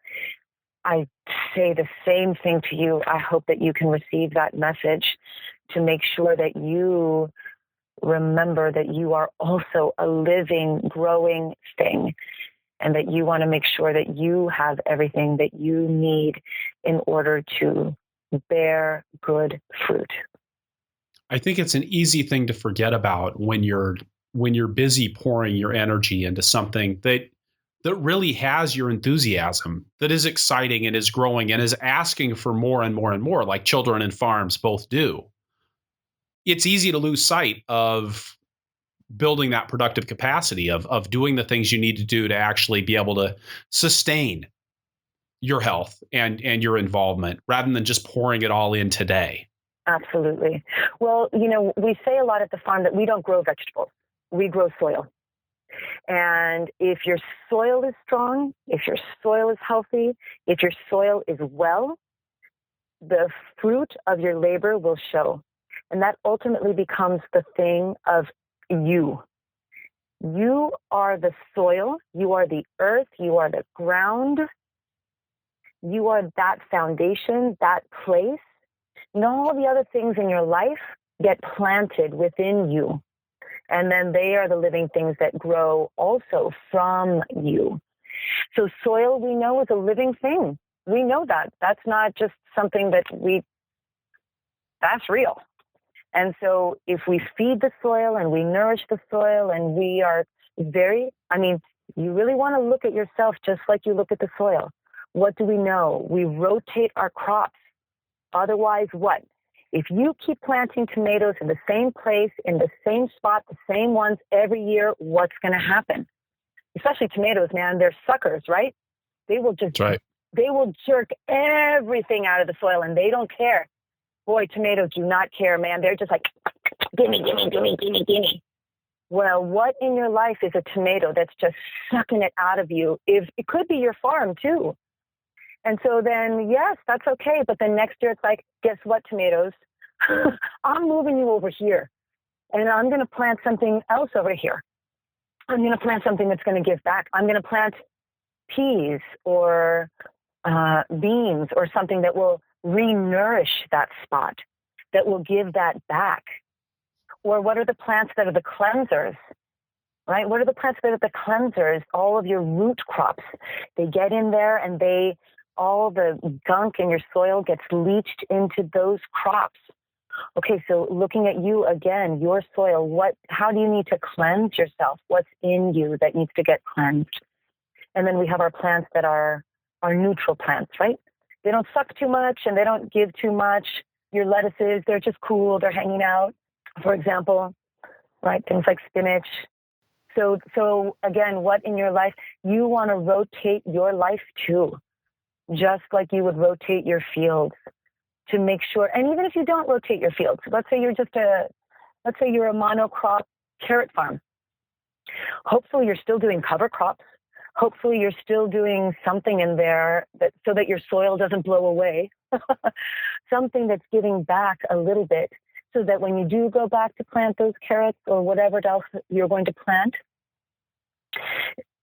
I say the same thing to you. I hope that you can receive that message to make sure that you remember that you are also a living, growing thing, and that you want to make sure that you have everything that you need in order to bear good fruit. I think it's an easy thing to forget about when you're busy pouring your energy into something that really has your enthusiasm, that is exciting and is growing and is asking for more and more and more, like children and farms both do. It's easy to lose sight of building that productive capacity of doing the things you need to do to actually be able to sustain your health and your involvement rather than just pouring it all in today. Absolutely. Well, we say a lot at the farm that we don't grow vegetables. We grow soil. And if your soil is strong, if your soil is healthy, if your soil is well, the fruit of your labor will show. And that ultimately becomes the thing of you. You are the soil. You are the earth. You are the ground. You are that foundation, that place. And all the other things in your life get planted within you. And then they are the living things that grow also from you. So soil, we know, is a living thing. We know that. That's not just something that that's real. And so if we feed the soil and we nourish the soil and we are you really want to look at yourself just like you look at the soil. What do we know? We rotate our crops. Otherwise, what? If you keep planting tomatoes in the same place, in the same spot, the same ones every year, what's going to happen? Especially tomatoes, man, they're suckers, right? They will just, They will jerk everything out of the soil and they don't care. Boy, tomatoes do not care, man. They're just like, gimme, gimme, gimme, gimme, gimme. Well, what in your life is a tomato that's just sucking it out of you? If it could be your farm too. And so then, yes, that's okay. But then next year it's like, guess what, tomatoes? I'm moving you over here. And I'm going to plant something else over here. I'm going to plant something that's going to give back. I'm going to plant peas or beans or something that will re-nourish that spot, that will give that back. Or what are the plants that are the cleansers, right? What are the plants that are the cleansers? All of your root crops. They get in there and all the gunk in your soil gets leached into those crops. Okay, so looking at you again, your soil, how do you need to cleanse yourself? What's in you that needs to get cleansed? And then we have our plants that are neutral plants, right? They don't suck too much and they don't give too much. Your lettuces, they're just cool. They're hanging out, for example, right? Things like spinach. So again, what in your life? You want to rotate your life too, just like you would rotate your fields to make sure. And even if you don't rotate your fields, let's say you're a monocrop carrot farm. Hopefully you're still doing cover crops. Hopefully you're still doing something in there so that your soil doesn't blow away, something that's giving back a little bit so that when you do go back to plant those carrots or whatever else you're going to plant,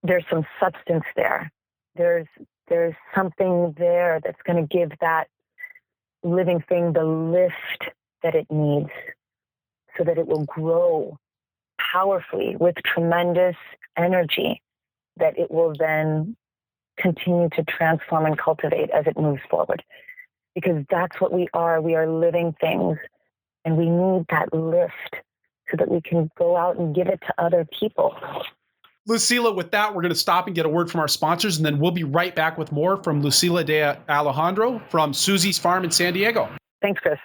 there's some substance there. There's something there that's going to give that living thing the lift that it needs so that it will grow powerfully with tremendous energy, that it will then continue to transform and cultivate as it moves forward. Because that's what we are. We are living things, and we need that lift so that we can go out and give it to other people. Lucila, with that, we're going to stop and get a word from our sponsors, and then we'll be right back with more from Lucila de Alejandro from Suzie's Farm in San Diego. Thanks, Chris.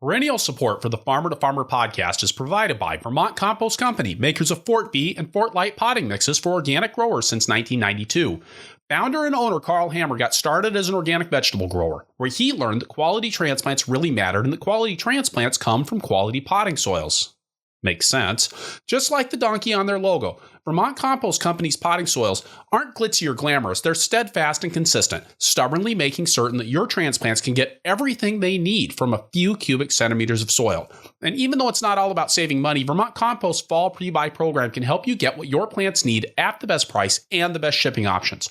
Perennial support for the Farmer to Farmer podcast is provided by Vermont Compost Company, makers of Fort V and Fort Light potting mixes for organic growers since 1992. Founder and owner Carl Hammer got started as an organic vegetable grower, where he learned that quality transplants really mattered and that quality transplants come from quality potting soils. Makes sense. Just like the donkey on their logo, Vermont Compost Company's potting soils aren't glitzy or glamorous. They're steadfast and consistent, stubbornly making certain that your transplants can get everything they need from a few cubic centimeters of soil. And even though it's not all about saving money, Vermont Compost's fall pre-buy program can help you get what your plants need at the best price and the best shipping options.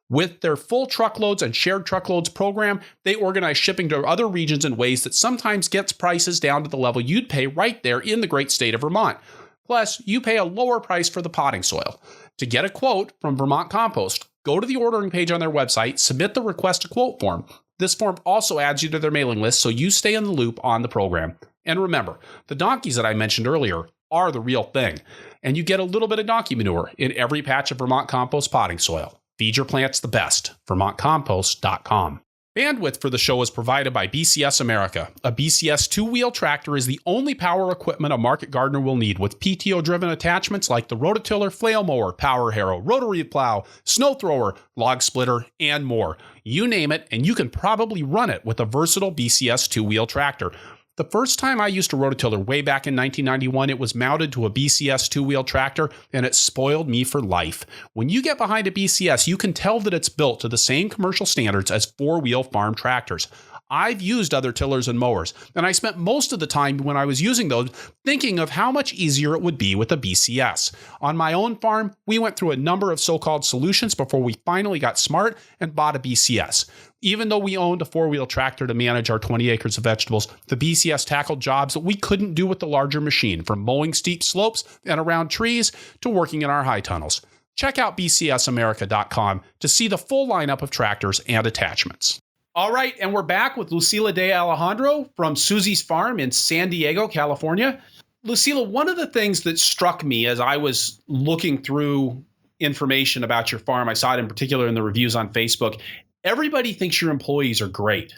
With their full truckloads and shared truckloads program, they organize shipping to other regions in ways that sometimes gets prices down to the level you'd pay right there in the great state of Vermont. Plus, you pay a lower price for the potting soil. To get a quote from Vermont Compost, go to the ordering page on their website, submit the request a quote form. This form also adds you to their mailing list so you stay in the loop on the program. And remember, the donkeys that I mentioned earlier are the real thing, and you get a little bit of donkey manure in every patch of Vermont Compost potting soil. Feed your plants the best. VermontCompost.com. Bandwidth for the show is provided by BCS America. A BCS two-wheel tractor is the only power equipment a market gardener will need, with PTO-driven attachments like the rototiller, flail mower, power harrow, rotary plow, snow thrower, log splitter, and more. You name it, and you can probably run it with a versatile BCS two-wheel tractor. The first time I used a rototiller way back in 1991, it was mounted to a BCS two-wheel tractor, and it spoiled me for life. When you get behind a BCS, you can tell that it's built to the same commercial standards as four-wheel farm tractors. I've used other tillers and mowers, and I spent most of the time when I was using those thinking of how much easier it would be with a BCS. On my own farm, we went through a number of so-called solutions before we finally got smart and bought a BCS. Even though we owned a four-wheel tractor to manage our 20 acres of vegetables, the BCS tackled jobs that we couldn't do with the larger machine, from mowing steep slopes and around trees to working in our high tunnels. Check out bcsamerica.com to see the full lineup of tractors and attachments. All right, and we're back with Lucila de Alejandro from Suzie's Farm in San Diego, California. Lucila, one of the things that struck me as I was looking through information about your farm, I saw it in particular in the reviews on Facebook, everybody thinks your employees are great.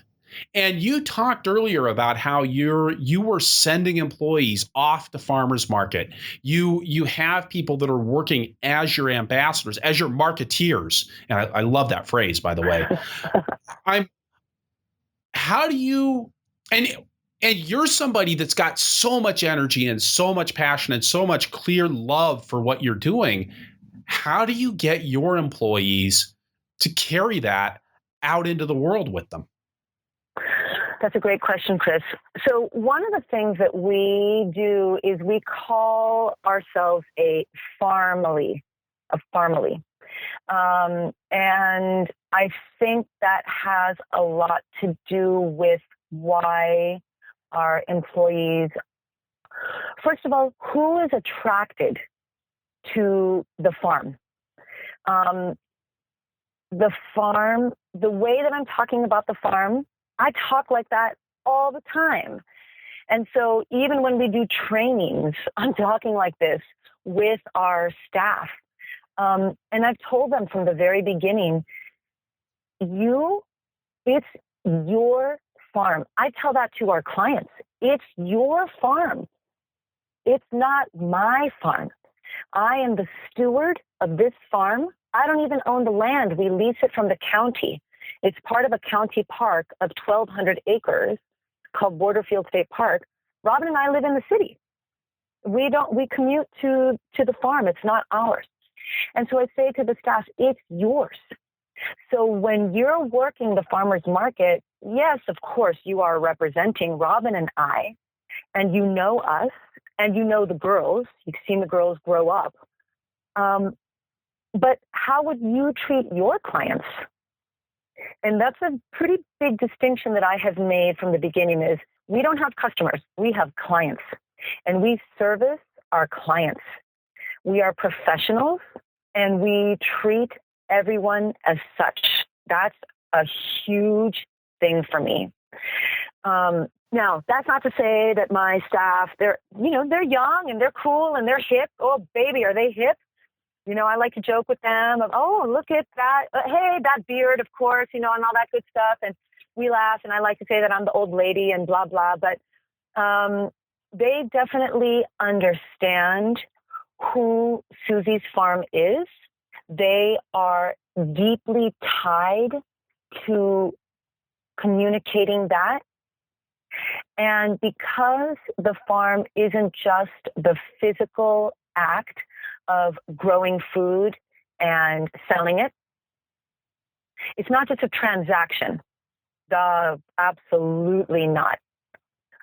And you talked earlier about how you were sending employees off the farmers market. You have people that are working as your ambassadors, as your marketeers. And I love that phrase, by the way. I'm how do you and and you're somebody that's got so much energy and so much passion and so much clear love for what you're doing. How do you get your employees to carry that out into the world with them? That's a great question, Chris. So one of the things that we do is we call ourselves a farmily, a farmily. And I think that has a lot to do with why our employees, first of all, who is attracted to the farm? The farm, the way that I'm talking about the farm, I talk like that all the time. And so even when we do trainings, I'm talking like this with our staff. And I've told them from the very beginning, it's your farm. I tell that to our clients. It's your farm. It's not my farm. I am the steward of this farm. I don't even own the land. We lease it from the county. It's part of a county park of 1,200 acres called Borderfield State Park. Robin and I live in the city. We commute to the farm. It's not ours. And so I say to the staff, it's yours. So when you're working the farmer's market, yes, of course, you are representing Robin and I, and you know us, and you know the girls. You've seen the girls grow up. But how would you treat your clients? And that's a pretty big distinction that I have made from the beginning is we don't have customers. We have clients, and we service our clients. We are professionals, and we treat everyone as such. That's a huge thing for me. Now, that's not to say that my staff, they're young and they're cool and they're hip. Oh, baby, are they hip? I like to joke with them of, oh, look at that. Hey, that beard, of course, and all that good stuff. And we laugh, and I like to say that I'm the old lady and blah, blah. But they definitely understand who Suzie's Farm is. They are deeply tied to communicating that. And because the farm isn't just the physical act of growing food and selling it, it's not just a transaction. Absolutely not.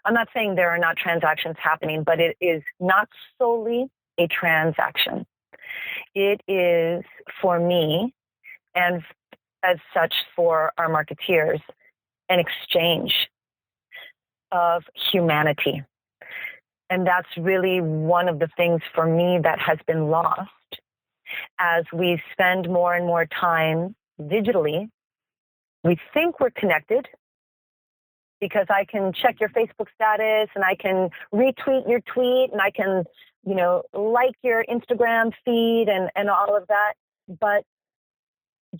I'm not saying there are not transactions happening, but it is not solely a transaction. It is, for me, and as such for our marketeers, an exchange of humanity. And that's really one of the things for me that has been lost as we spend more and more time digitally. We think we're connected because I can check your Facebook status and I can retweet your tweet and I can, like your Instagram feed and all of that. But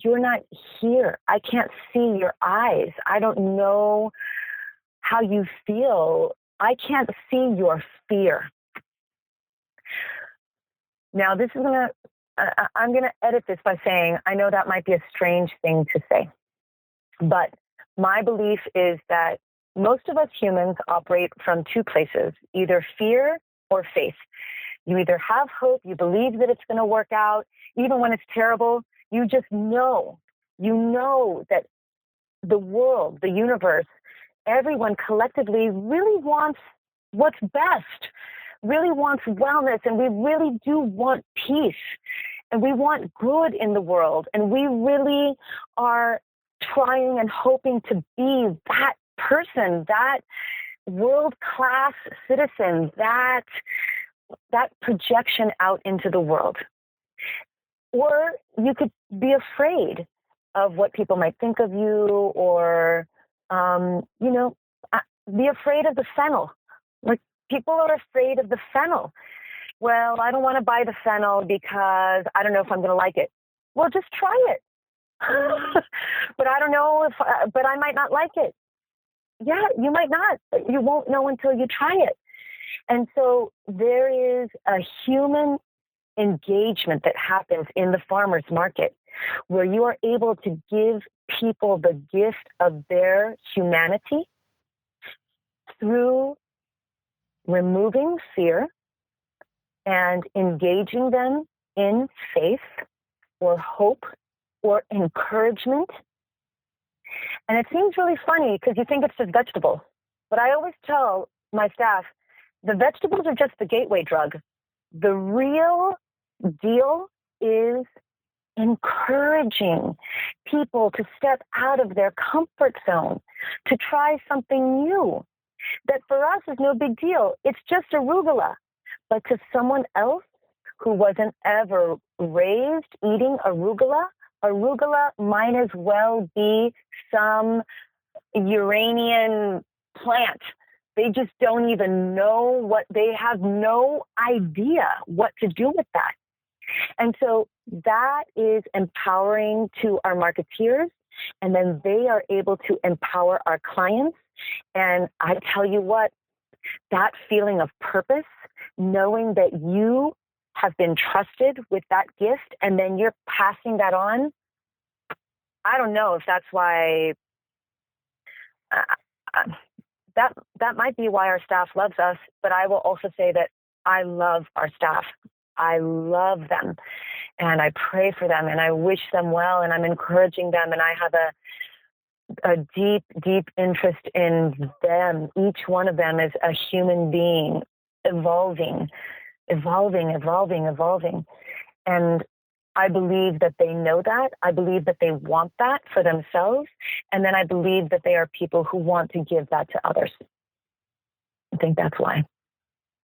you're not here. I can't see your eyes. I don't know how you feel. I can't see your fear. Now, I'm going to edit this by saying, I know that might be a strange thing to say, but my belief is that most of us humans operate from two places, either fear or faith. You either have hope, you believe that it's going to work out, even when it's terrible, you just know. You know that the world, the universe, everyone collectively really wants what's best, really wants wellness, and we really do want peace, and we want good in the world, and we really are trying and hoping to be that person, that world-class citizen, that projection out into the world. Or you could be afraid of what people might think of you, or be afraid of the fennel. Like, people are afraid of the fennel. Well, I don't want to buy the fennel because I don't know if I'm going to like it. Well, just try it. but I don't know if, but I might not like it. Yeah, you might not. You won't know until you try it. And so there is a human engagement that happens in the farmer's market where you are able to give people the gift of their humanity through removing fear and engaging them in faith or hope or encouragement. And it seems really funny because you think it's just vegetables. But I always tell my staff, the vegetables are just the gateway drug. The real deal is encouraging people to step out of their comfort zone, to try something new. That for us is no big deal. It's just arugula. But to someone else who wasn't ever raised eating arugula might as well be some Uranian plant. They just don't even know they have no idea what to do with that. And so that is empowering to our marketeers, and then they are able to empower our clients. And I tell you what, that feeling of purpose, knowing that you have been trusted with that gift and then you're passing that on, I don't know if that's why, that might be why our staff loves us, but I will also say that I love our staff. I love them and I pray for them and I wish them well and I'm encouraging them and I have a deep, deep interest in them. Each one of them is a human being evolving. And I believe that they know that. I believe that they want that for themselves. And then I believe that they are people who want to give that to others. I think that's why.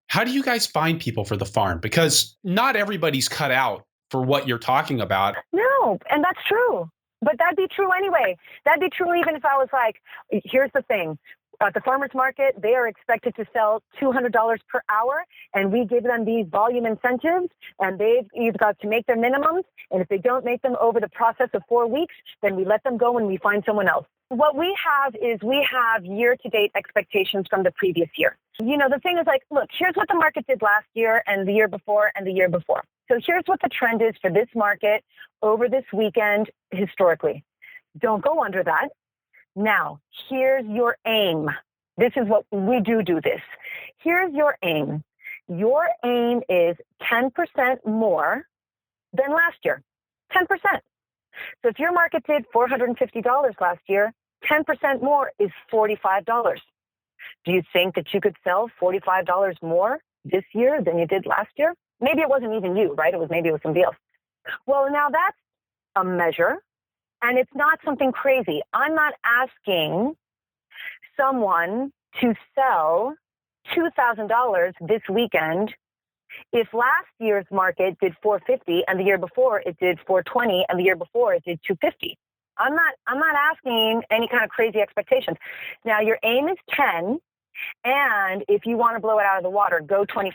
How do you guys find people for the farm? Because not everybody's cut out for what you're talking about. No, and that's true. But that'd be true anyway. That'd be true even if I was like, here's the thing. At the farmer's market, they are expected to sell $200 per hour, and we give them these volume incentives, and they've got to make their minimums, and if they don't make them over the process of 4 weeks, then we let them go and we find someone else. What we have is we have year-to-date expectations from the previous year. You know, the thing is like, look, here's what the market did last year and the year before and the year before. So here's what the trend is for this market over this weekend historically. Don't go under that. Now, here's your aim. This is what we do this. Here's your aim. Your aim is 10% more than last year. 10%. So if your market did $450 last year, 10% more is $45. Do you think that you could sell $45 more this year than you did last year? Maybe it wasn't even you, right? Maybe it was somebody else. Well, now that's a measure. And it's not something crazy. I'm not asking someone to sell $2,000 this weekend if last year's market did $450 and the year before it did $420 and the year before it did $250. I'm not asking any kind of crazy expectations. Now your aim is 10, and if you want to blow it out of the water, go 25%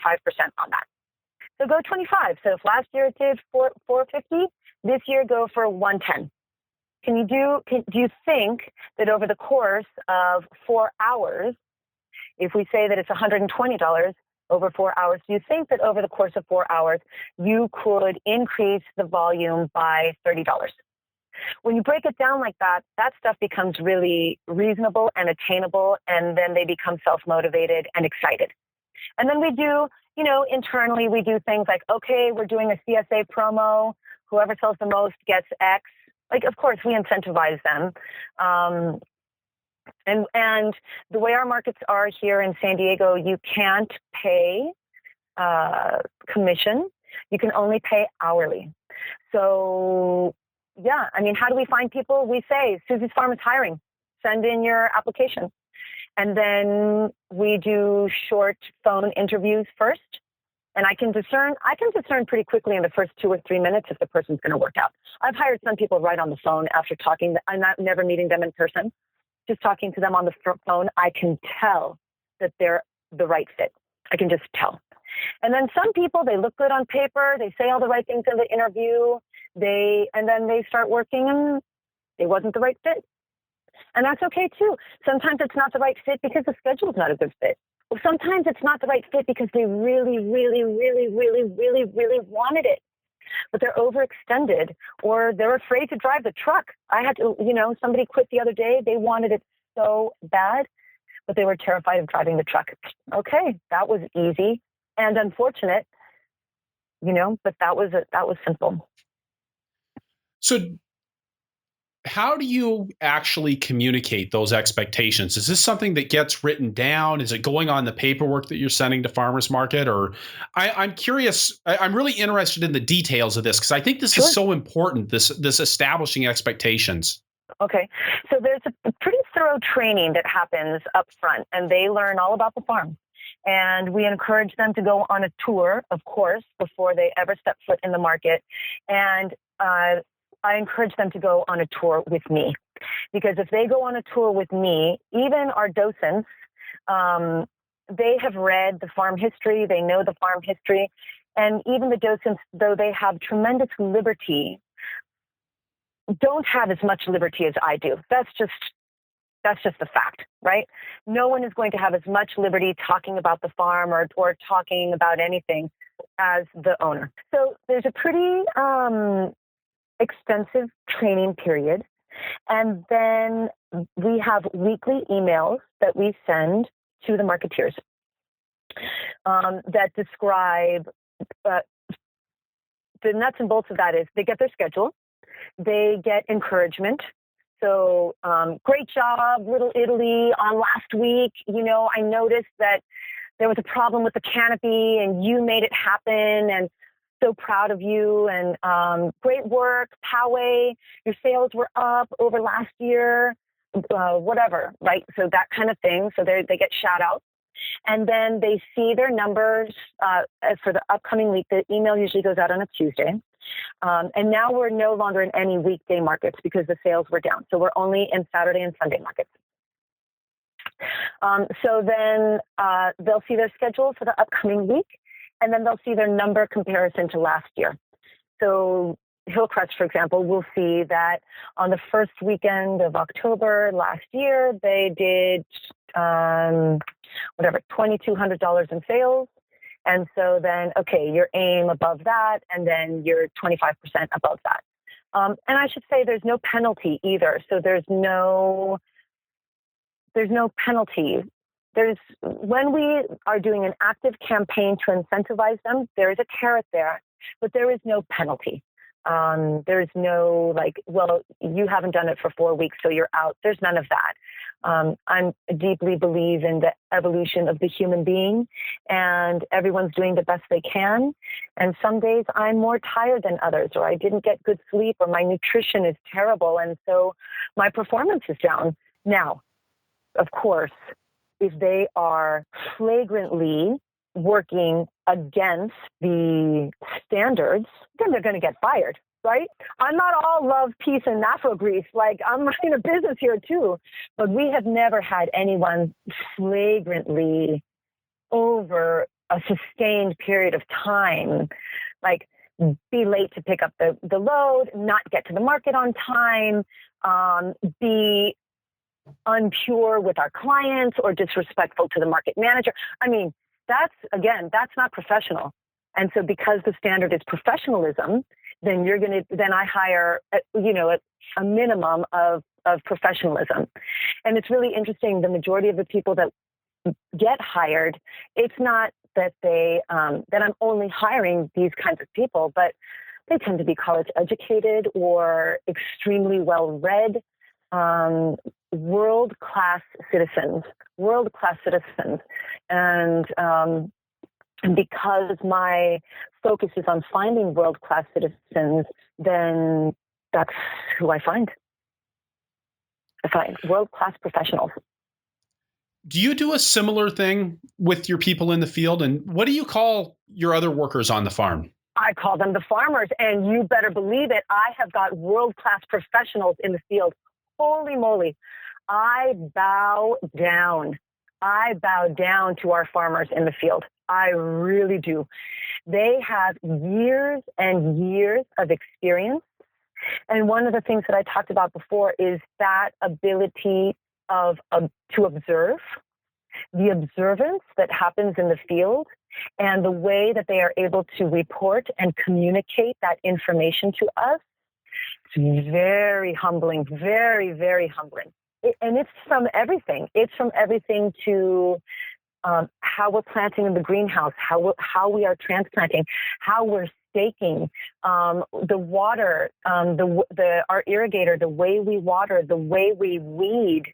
on that. So go 25. So if last year it did $450, this year go for $110. Do you think that over the course of 4 hours, if we say that it's $120 over 4 hours, do you think that over the course of 4 hours, you could increase the volume by $30? When you break it down like that, that stuff becomes really reasonable and attainable, and then they become self-motivated and excited. And then we do, internally, we do things like, okay, we're doing a CSA promo. Whoever sells the most gets X. Like, of course, we incentivize them. And the way our markets are here in San Diego, you can't pay commission. You can only pay hourly. So, yeah, how do we find people? We say, Suzie's Farm is hiring. Send in your application. And then we do short phone interviews first. And I can discern pretty quickly in the first 2 or 3 minutes if the person's going to work out. I've hired some people right on the phone after talking. I'm not never meeting them in person. Just talking to them on the phone, I can tell that they're the right fit. I can just tell. And then some people, they look good on paper. They say all the right things in the interview. And then they start working, and It wasn't the right fit. And that's okay too. Sometimes it's not the right fit because the schedule is not a good fit. Or sometimes it's not the right fit because they really, really, really, really, really, really wanted it, but they're overextended or they're afraid to drive the truck. I had to, somebody quit the other day. They wanted it so bad, but they were terrified of driving the truck. Okay, that was easy and unfortunate, but that was simple. So how do you actually communicate those expectations? Is this something that gets written down? Is it going on the paperwork that you're sending to farmers market? Or I'm curious, I'm really interested in the details of this because I think this Sure. is so important, this establishing expectations. Okay. So there's a pretty thorough training that happens up front, and they learn all about the farm. And we encourage them to go on a tour, of course, before they ever step foot in the market. And I encourage them to go on a tour with me, because if they go on a tour with me, even our docents, they have read the farm history, they know the farm history, and even the docents, though they have tremendous liberty, don't have as much liberty as I do. That's just the fact, right? No one is going to have as much liberty talking about the farm or talking about anything as the owner. So there's a pretty extensive training period. And then we have weekly emails that we send to the marketeers that describe the nuts and bolts of that is they get their schedule, they get encouragement. So great job, Little Italy, on last week. I noticed that there was a problem with the canopy and you made it happen, and so proud of you, and great work, Poway, your sales were up over last year, whatever, right? So that kind of thing. So they get shout outs. And then they see their numbers for the upcoming week. The email usually goes out on a Tuesday. And now we're no longer in any weekday markets because the sales were down. So we're only in Saturday and Sunday markets. So then they'll see their schedule for the upcoming week, and then they'll see their number comparison to last year. So Hillcrest, for example, will see that on the first weekend of October last year, they did $2,200 in sales. And so then, okay, your aim above that, and then you're 25% above that. And I should say there's no penalty either. So there's no penalty. When we are doing an active campaign to incentivize them, there is a carrot there, but there is no penalty. There's no you haven't done it for 4 weeks, so you're out. There's none of that. I deeply believe in the evolution of the human being, and everyone's doing the best they can. And some days I'm more tired than others, or I didn't get good sleep, or my nutrition is terrible, and so my performance is down. Now, of course, if they are flagrantly working against the standards, then they're going to get fired, right? I'm not all love, peace, and Afro grease. I'm running a business here too, but we have never had anyone flagrantly over a sustained period of time, be late to pick up the load, not get to the market on time, be unpure with our clients or disrespectful to the market manager. I mean, that's not professional. And so because the standard is professionalism, then I hire, a minimum of professionalism. And it's really interesting. The majority of the people that get hired, it's not that that I'm only hiring these kinds of people, but they tend to be college educated or extremely well read, world-class citizens. And because my focus is on finding world-class citizens, then that's who I find. I find world-class professionals. Do you do a similar thing with your people in the field? And what do you call your other workers on the farm? I call them the farmers, and you better believe it. I have got world-class professionals in the field. Holy moly. I bow down to our farmers in the field. I really do. They have years and years of experience. And one of the things that I talked about before is that ability to observe, the observance that happens in the field, and the way that they are able to report and communicate that information to us. It's very humbling, very, very humbling. And it's from everything. It's from everything to how we're planting in the greenhouse, how we are transplanting, how we're staking, the water, our irrigator, the way we water, the way we weed.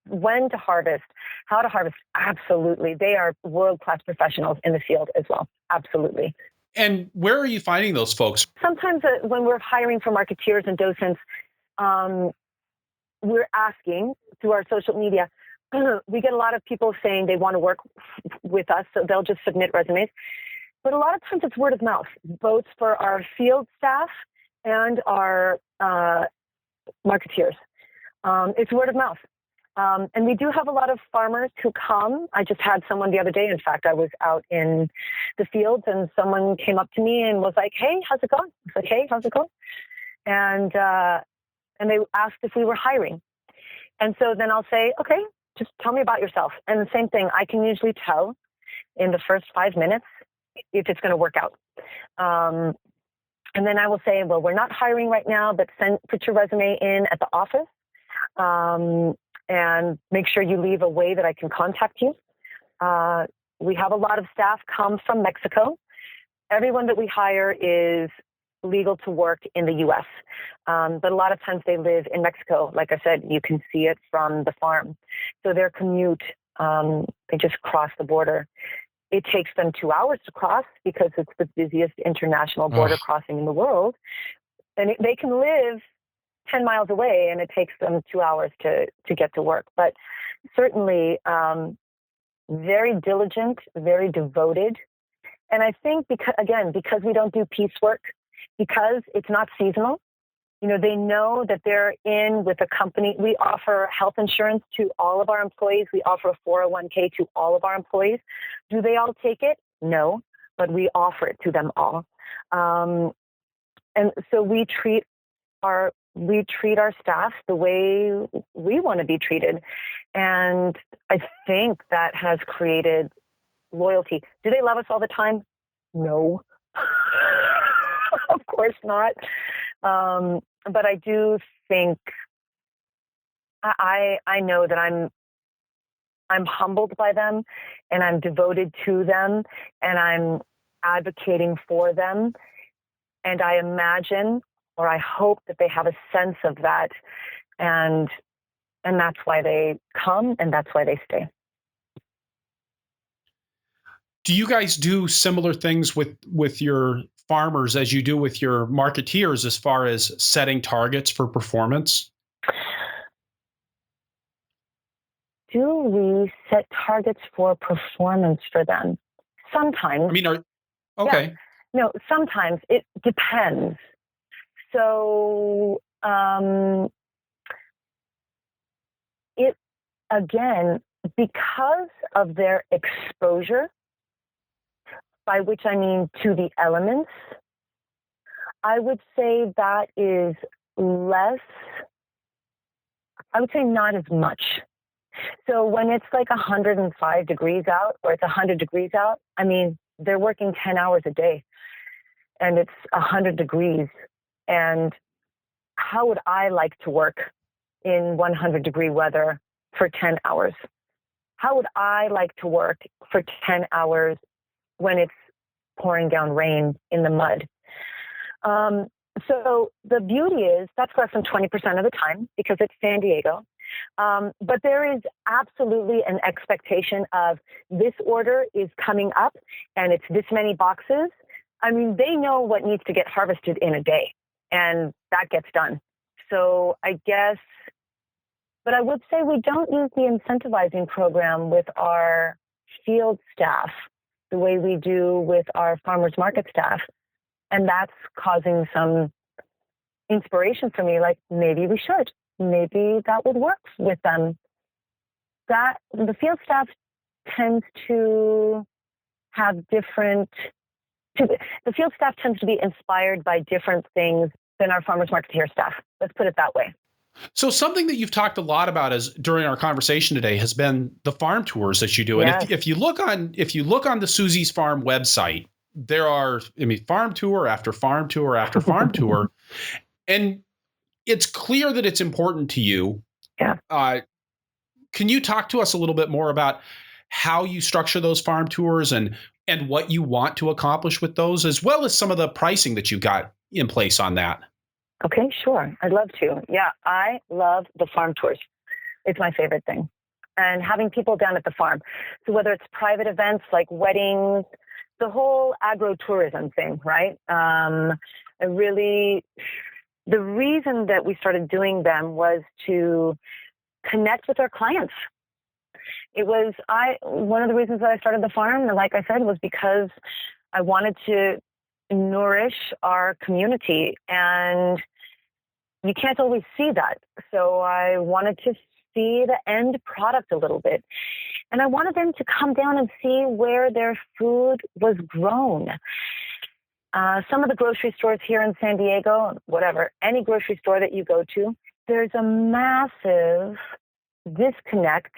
When to harvest, how to harvest. Absolutely. They are world-class professionals in the field as well. Absolutely. And where are you finding those folks? Sometimes when we're hiring for marketeers and docents, we're asking through our social media. We get a lot of people saying they want to work with us, so they'll just submit resumes. But a lot of times it's word of mouth, both for our field staff and our marketeers. It's word of mouth. And we do have a lot of farmers who come. I just had someone the other day. In fact, I was out in the fields and someone came up to me and was like, "Hey, how's it going?" I was like, "Hey, how's it going?" And they asked if we were hiring. And so then I'll say, "Okay, just tell me about yourself." And the same thing, I can usually tell in the first 5 minutes if it's going to work out. And then I will say, "Well, we're not hiring right now, but put your resume in at the office. And make sure you leave a way that I can contact you." We have a lot of staff come from Mexico. Everyone that we hire is legal to work in the U.S., but a lot of times they live in Mexico. Like I said, you can see it from the farm. So their commute, they just cross the border. It takes them 2 hours to cross because it's the busiest international border crossing in the world. And they can live 10 miles away and it takes them 2 hours to get to work. But certainly very diligent, very devoted. And I think because we don't do piecework, because it's not seasonal, they know that they're in with a company. We offer health insurance to all of our employees. We offer a 401k to all of our employees. Do they all take it? No, but we offer it to them all. And so we treat our staff the way we want to be treated. And I think that has created loyalty. Do they love us all the time? No. Of course not. But I do think I know that I'm humbled by them and I'm devoted to them and I'm advocating for them. And I imagine, or I hope that they have a sense of that. And that's why they come and that's why they stay. Do you guys do similar things with your farmers as you do with your marketeers as far as setting targets for performance? Do we set targets for performance for them? Sometimes. Okay. Yeah. No, sometimes. It depends. So, again, because of their exposure, by which I mean to the elements, I would say that is less, I would say not as much. So when it's like 105 degrees out or it's 100 degrees out, I mean, they're working 10 hours a day and it's 100 degrees. And how would I like to work in 100 degree weather for 10 hours? How would I like to work for 10 hours when it's pouring down rain in the mud? So the beauty is that's less than 20% of the time because it's San Diego. But there is absolutely an expectation of this order is coming up and it's this many boxes. I mean, they know what needs to get harvested in a day and that gets done. So I guess, but I would say we don't use the incentivizing program with our field staff the way we do with our farmers market staff. And that's causing some inspiration for me, like maybe we should. Maybe that would work with them. That the field staff tends to have the field staff tends to be inspired by different things than our farmers market here staff. Let's put it that way. So something that you've talked a lot about is during our conversation today has been the farm tours that you do. Yes. And if you look on the Suzie's Farm website, there are, farm tour after farm tour after farm tour. And it's clear that it's important to you. Yeah. Can you talk to us a little bit more about how you structure those farm tours and what you want to accomplish with those, as well as some of the pricing that you've got in place on that? Okay, sure. I'd love to. Yeah, I love the farm tours. It's my favorite thing. And having people down at the farm. So whether it's private events like weddings, the whole agro-tourism thing, right? The reason that we started doing them was to connect with our clients. It was one of the reasons that I started the farm, like I said, was because I wanted to nourish our community, and you can't always see that. So I wanted to see the end product a little bit, and I wanted them to come down and see where their food was grown. Some of the grocery stores here in San Diego, whatever, any grocery store that you go to, there's a massive disconnect.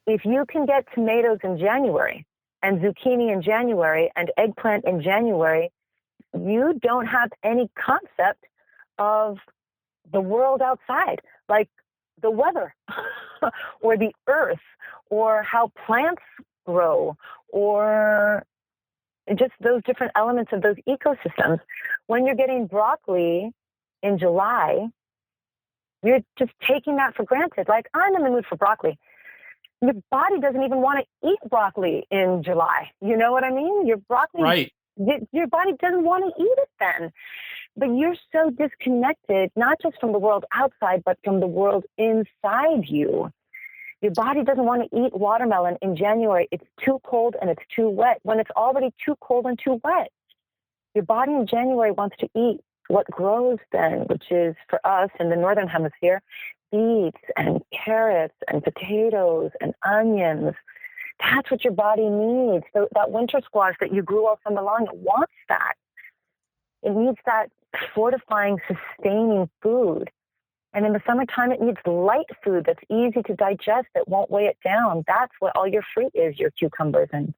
If you can get tomatoes in January and zucchini in January and eggplant in January, you don't have any concept of the world outside, like the weather or the earth or how plants grow or just those different elements of those ecosystems. When you're getting broccoli in July, you're just taking that for granted. Like, I'm in the mood for broccoli. Your body doesn't even want to eat broccoli in July. You know what I mean? Your broccoli, right. Your body doesn't want to eat it then. But you're so disconnected, not just from the world outside, but from the world inside you. Your body doesn't want to eat watermelon in January. It's too cold and it's too wet, when it's already too cold and too wet. Your body in January wants to eat what grows then, which is, for us in the Northern Hemisphere, beets and carrots and potatoes and onions. That's what your body needs. So that winter squash that you grew all summer long, it wants that. It needs that fortifying, sustaining food. And in the summertime, it needs light food that's easy to digest, that won't weigh it down. That's what all your fruit is, your cucumbers. And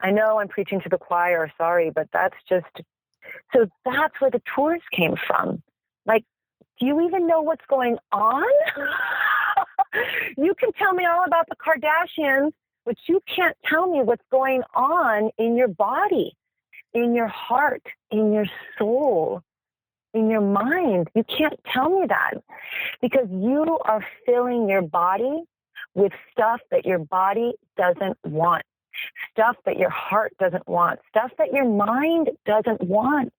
I know I'm preaching to the choir, sorry, but that's just, so that's where the tours came from. Like, do you even know what's going on? You can tell me all about the Kardashians, but you can't tell me what's going on in your body, in your heart, in your soul, in your mind. You can't tell me that, because you are filling your body with stuff that your body doesn't want, stuff that your heart doesn't want, stuff that your mind doesn't want.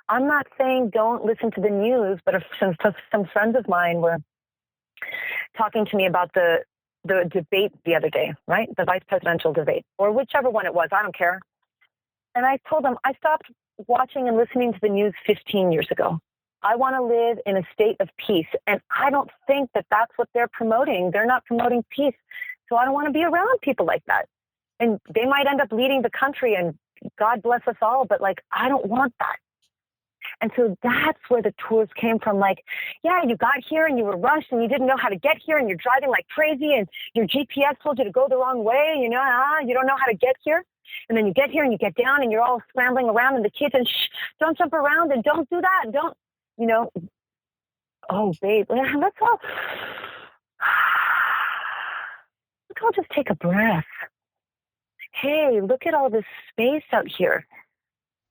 I'm not saying don't listen to the news, but some friends of mine were talking to me about the debate the other day, right? The vice presidential debate, or whichever one it was. I don't care. And I told them I stopped watching and listening to the news 15 years ago. I want to live in a state of peace. And I don't think that that's what they're promoting. They're not promoting peace. So I don't want to be around people like that. And they might end up leading the country, and God bless us all, but like, I don't want that. And so that's where the tours came from. Like, yeah, you got here and you were rushed and you didn't know how to get here and you're driving like crazy and your GPS told you to go the wrong way. You don't know how to get here. And then you get here and you get down and you're all scrambling around, and the kids, and don't jump around and don't do that. And don't, oh, babe, let's all just take a breath. Hey, look at all this space out here.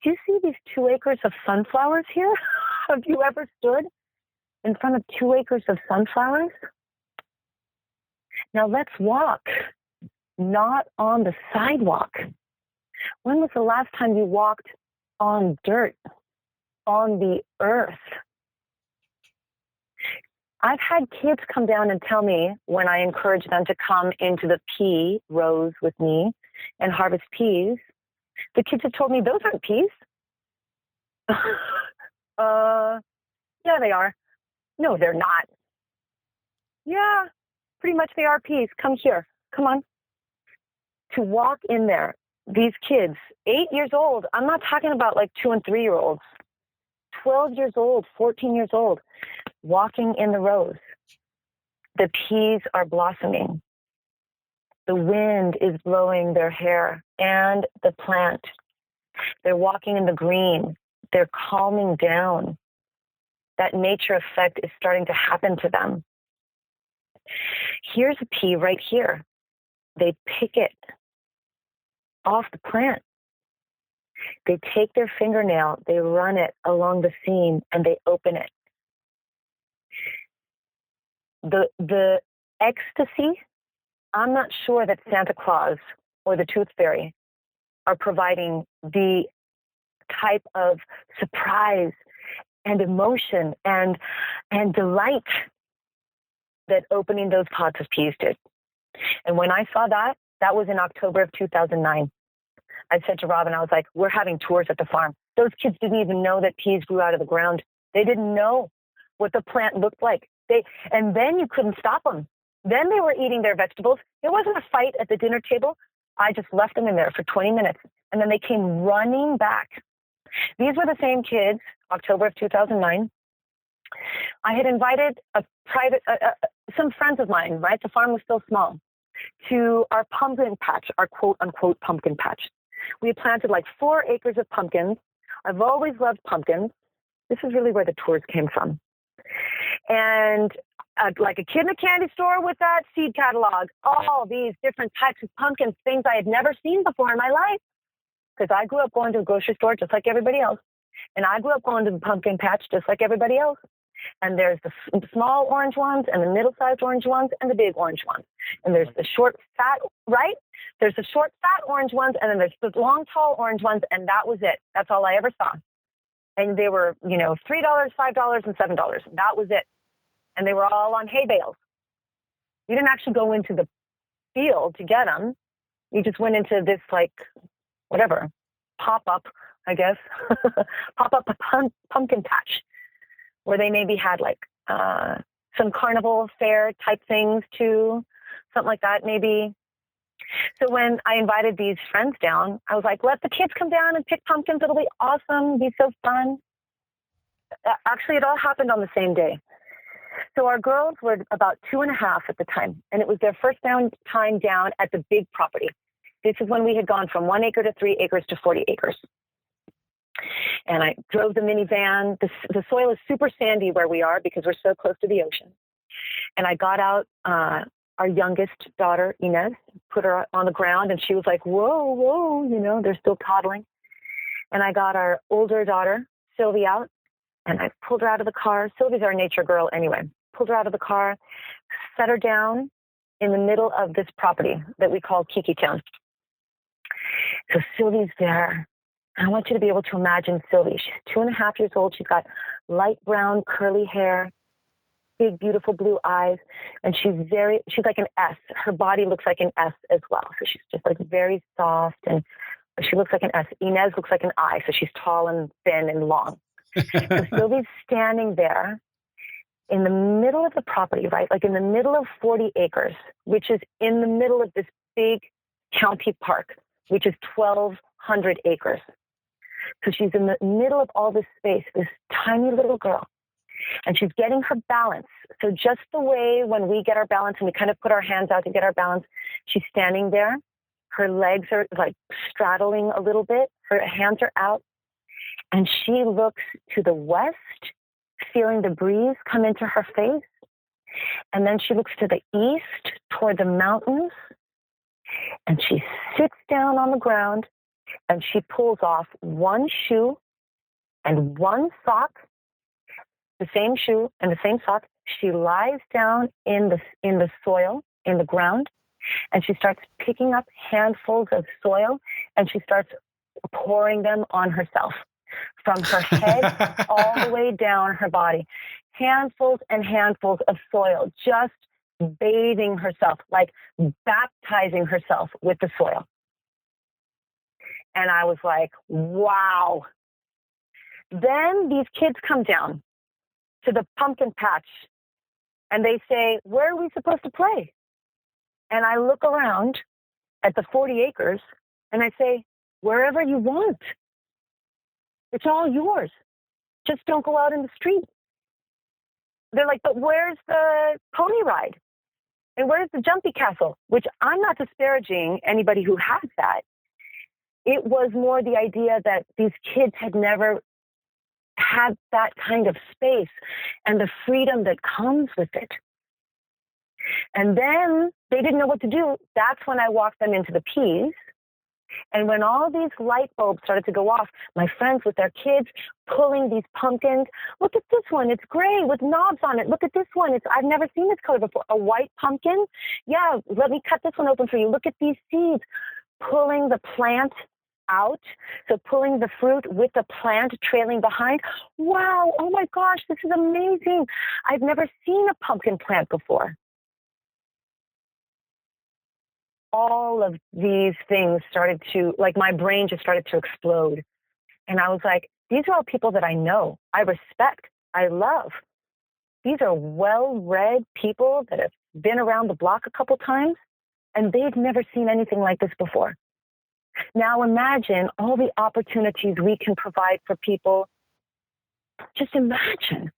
Do you see these 2 acres of sunflowers here? Have you ever stood in front of 2 acres of sunflowers? Now let's walk, not on the sidewalk. When was the last time you walked on dirt, on the earth? I've had kids come down and tell me, when I encourage them to come into the pea rows with me and harvest peas, the kids have told me, those aren't peas. Yeah, they are. No, they're not. Yeah, pretty much they are peas. Come here. Come on. To walk in there, these kids, 8 years old, I'm not talking about like 2 and 3 year olds, 12 years old, 14 years old, walking in the rows. The peas are blossoming. The wind is blowing their hair and the plant. They're walking in the green. They're calming down. That nature effect is starting to happen to them. Here's a pea right here. They pick it off the plant. They take their fingernail, they run it along the seam, and they open it. The ecstasy, I'm not sure that Santa Claus or the Tooth Fairy are providing the type of surprise and emotion and delight that opening those pots of peas did. And when I saw that, that was in October of 2009. I said to Robin, I was like, we're having tours at the farm. Those kids didn't even know that peas grew out of the ground. They didn't know what the plant looked like. And then you couldn't stop them. Then they were eating their vegetables. It wasn't a fight at the dinner table. I just left them in there for 20 minutes. And then they came running back. These were the same kids, October of 2009. I had invited some friends of mine, right? The farm was still small, to our pumpkin patch, our quote unquote pumpkin patch. We had planted like 4 acres of pumpkins. I've always loved pumpkins. This is really where the tours came from. And like a kid in a candy store with that seed catalog, all these different types of pumpkins, things I had never seen before in my life. Because I grew up going to the grocery store just like everybody else. And I grew up going to the pumpkin patch just like everybody else. And there's the small orange ones and the middle-sized orange ones and the big orange ones. And there's the short, fat, right? There's the short, fat orange ones, and then there's the long, tall orange ones, and that was it. That's all I ever saw. And they were, $3, $5, and $7. That was it. And they were all on hay bales. You didn't actually go into the field to get them. You just went into this, pop-up, I guess, pop-up pumpkin patch, where they maybe had some carnival fair type things too, something like that maybe. So when I invited these friends down, I was like, let the kids come down and pick pumpkins. It'll be awesome. It'll be so fun. Actually, it all happened on the same day. So our girls were about 2.5 at the time, and it was their first time down at the big property. This is when we had gone from 1 acre to 3 acres to 40 acres. And I drove the minivan. The soil is super sandy where we are because we're so close to the ocean. And I got out our youngest daughter, Inez, put her on the ground, and she was like, whoa, they're still toddling. And I got our older daughter, Sylvie, out, and I pulled her out of the car. Sylvie's our nature girl anyway. Pulled her out of the car, set her down in the middle of this property that we call Kiki Town. So Sylvie's there. I want you to be able to imagine Sylvie. She's 2.5 years old. She's got light brown curly hair, big, beautiful blue eyes, and she's like an S. Her body looks like an S as well. So she's just like very soft, and she looks like an S. Inez looks like an I, so she's tall and thin and long. So Sylvie's standing there in the middle of the property, right? Like in the middle of 40 acres, which is in the middle of this big county park, which is 1,200 acres. So she's in the middle of all this space, this tiny little girl, and she's getting her balance. So just the way when we get our balance and we kind of put our hands out to get our balance, she's standing there. Her legs are like straddling a little bit. Her hands are out. And she looks to the west, feeling the breeze come into her face. And then she looks to the east toward the mountains. And she sits down on the ground and she pulls off one shoe and one sock, the same shoe and the same sock. She lies down in the soil, in the ground, and she starts picking up handfuls of soil and she starts pouring them on herself from her head all the way down her body. Handfuls and handfuls of soil, just bathing herself, like baptizing herself with the soil. And I was like, wow. Then these kids come down to the pumpkin patch and they say, where are we supposed to play? And I look around at the 40 acres and I say, wherever you want. It's all yours. just don't go out in the street. They're like, but where's the pony ride? And where's the jumpy castle? Which I'm not disparaging anybody who has that. It was more the idea that these kids had never had that kind of space and the freedom that comes with it. And then they didn't know what to do. That's when I walked them into the P's. And when all these light bulbs started to go off, my friends with their kids pulling these pumpkins. Look at this one. It's gray with knobs on it. Look at this one. I've never seen this color before. A white pumpkin? Yeah, let me cut this one open for you. Look at these seeds. Pulling the plant out. So pulling the fruit with the plant trailing behind. Wow. Oh my gosh, this is amazing. I've never seen a pumpkin plant before. All of these things started to, like, my brain just started to explode. And I was like, these are all people that I know, I respect, I love. These are well-read people that have been around the block a couple times, and they've never seen anything like this before. Now imagine all the opportunities we can provide for people. Just imagine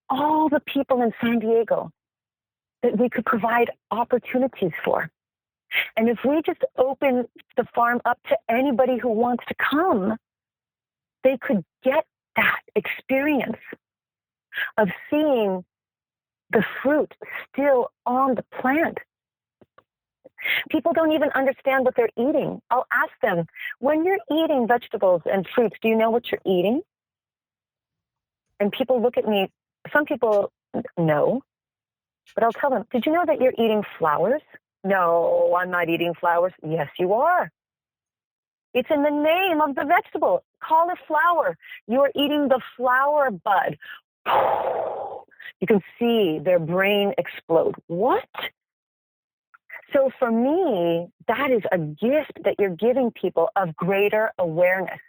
all the people in San Diego that we could provide opportunities for. And if we just open the farm up to anybody who wants to come, they could get that experience of seeing the fruit still on the plant. People don't even understand what they're eating. I'll ask them, when you're eating vegetables and fruits, do you know what you're eating? And people look at me, some people know. But I'll tell them, did you know that you're eating flowers? No, I'm not eating flowers. Yes, you are. It's in the name of the vegetable. Call it flower. You're eating the flower bud. You can see their brain explode. What? So for me, that is a gift that you're giving people of greater awareness,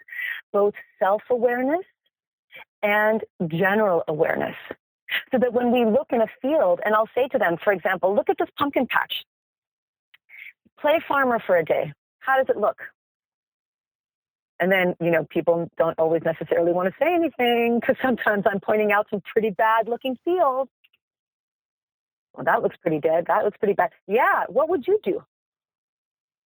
both self-awareness and general awareness. So that when we look in a field, and I'll say to them, for example, look at this pumpkin patch. Play farmer for a day. How does it look? And then, people don't always necessarily want to say anything because sometimes I'm pointing out some pretty bad looking fields. Well, that looks pretty dead. That looks pretty bad. Yeah, what would you do?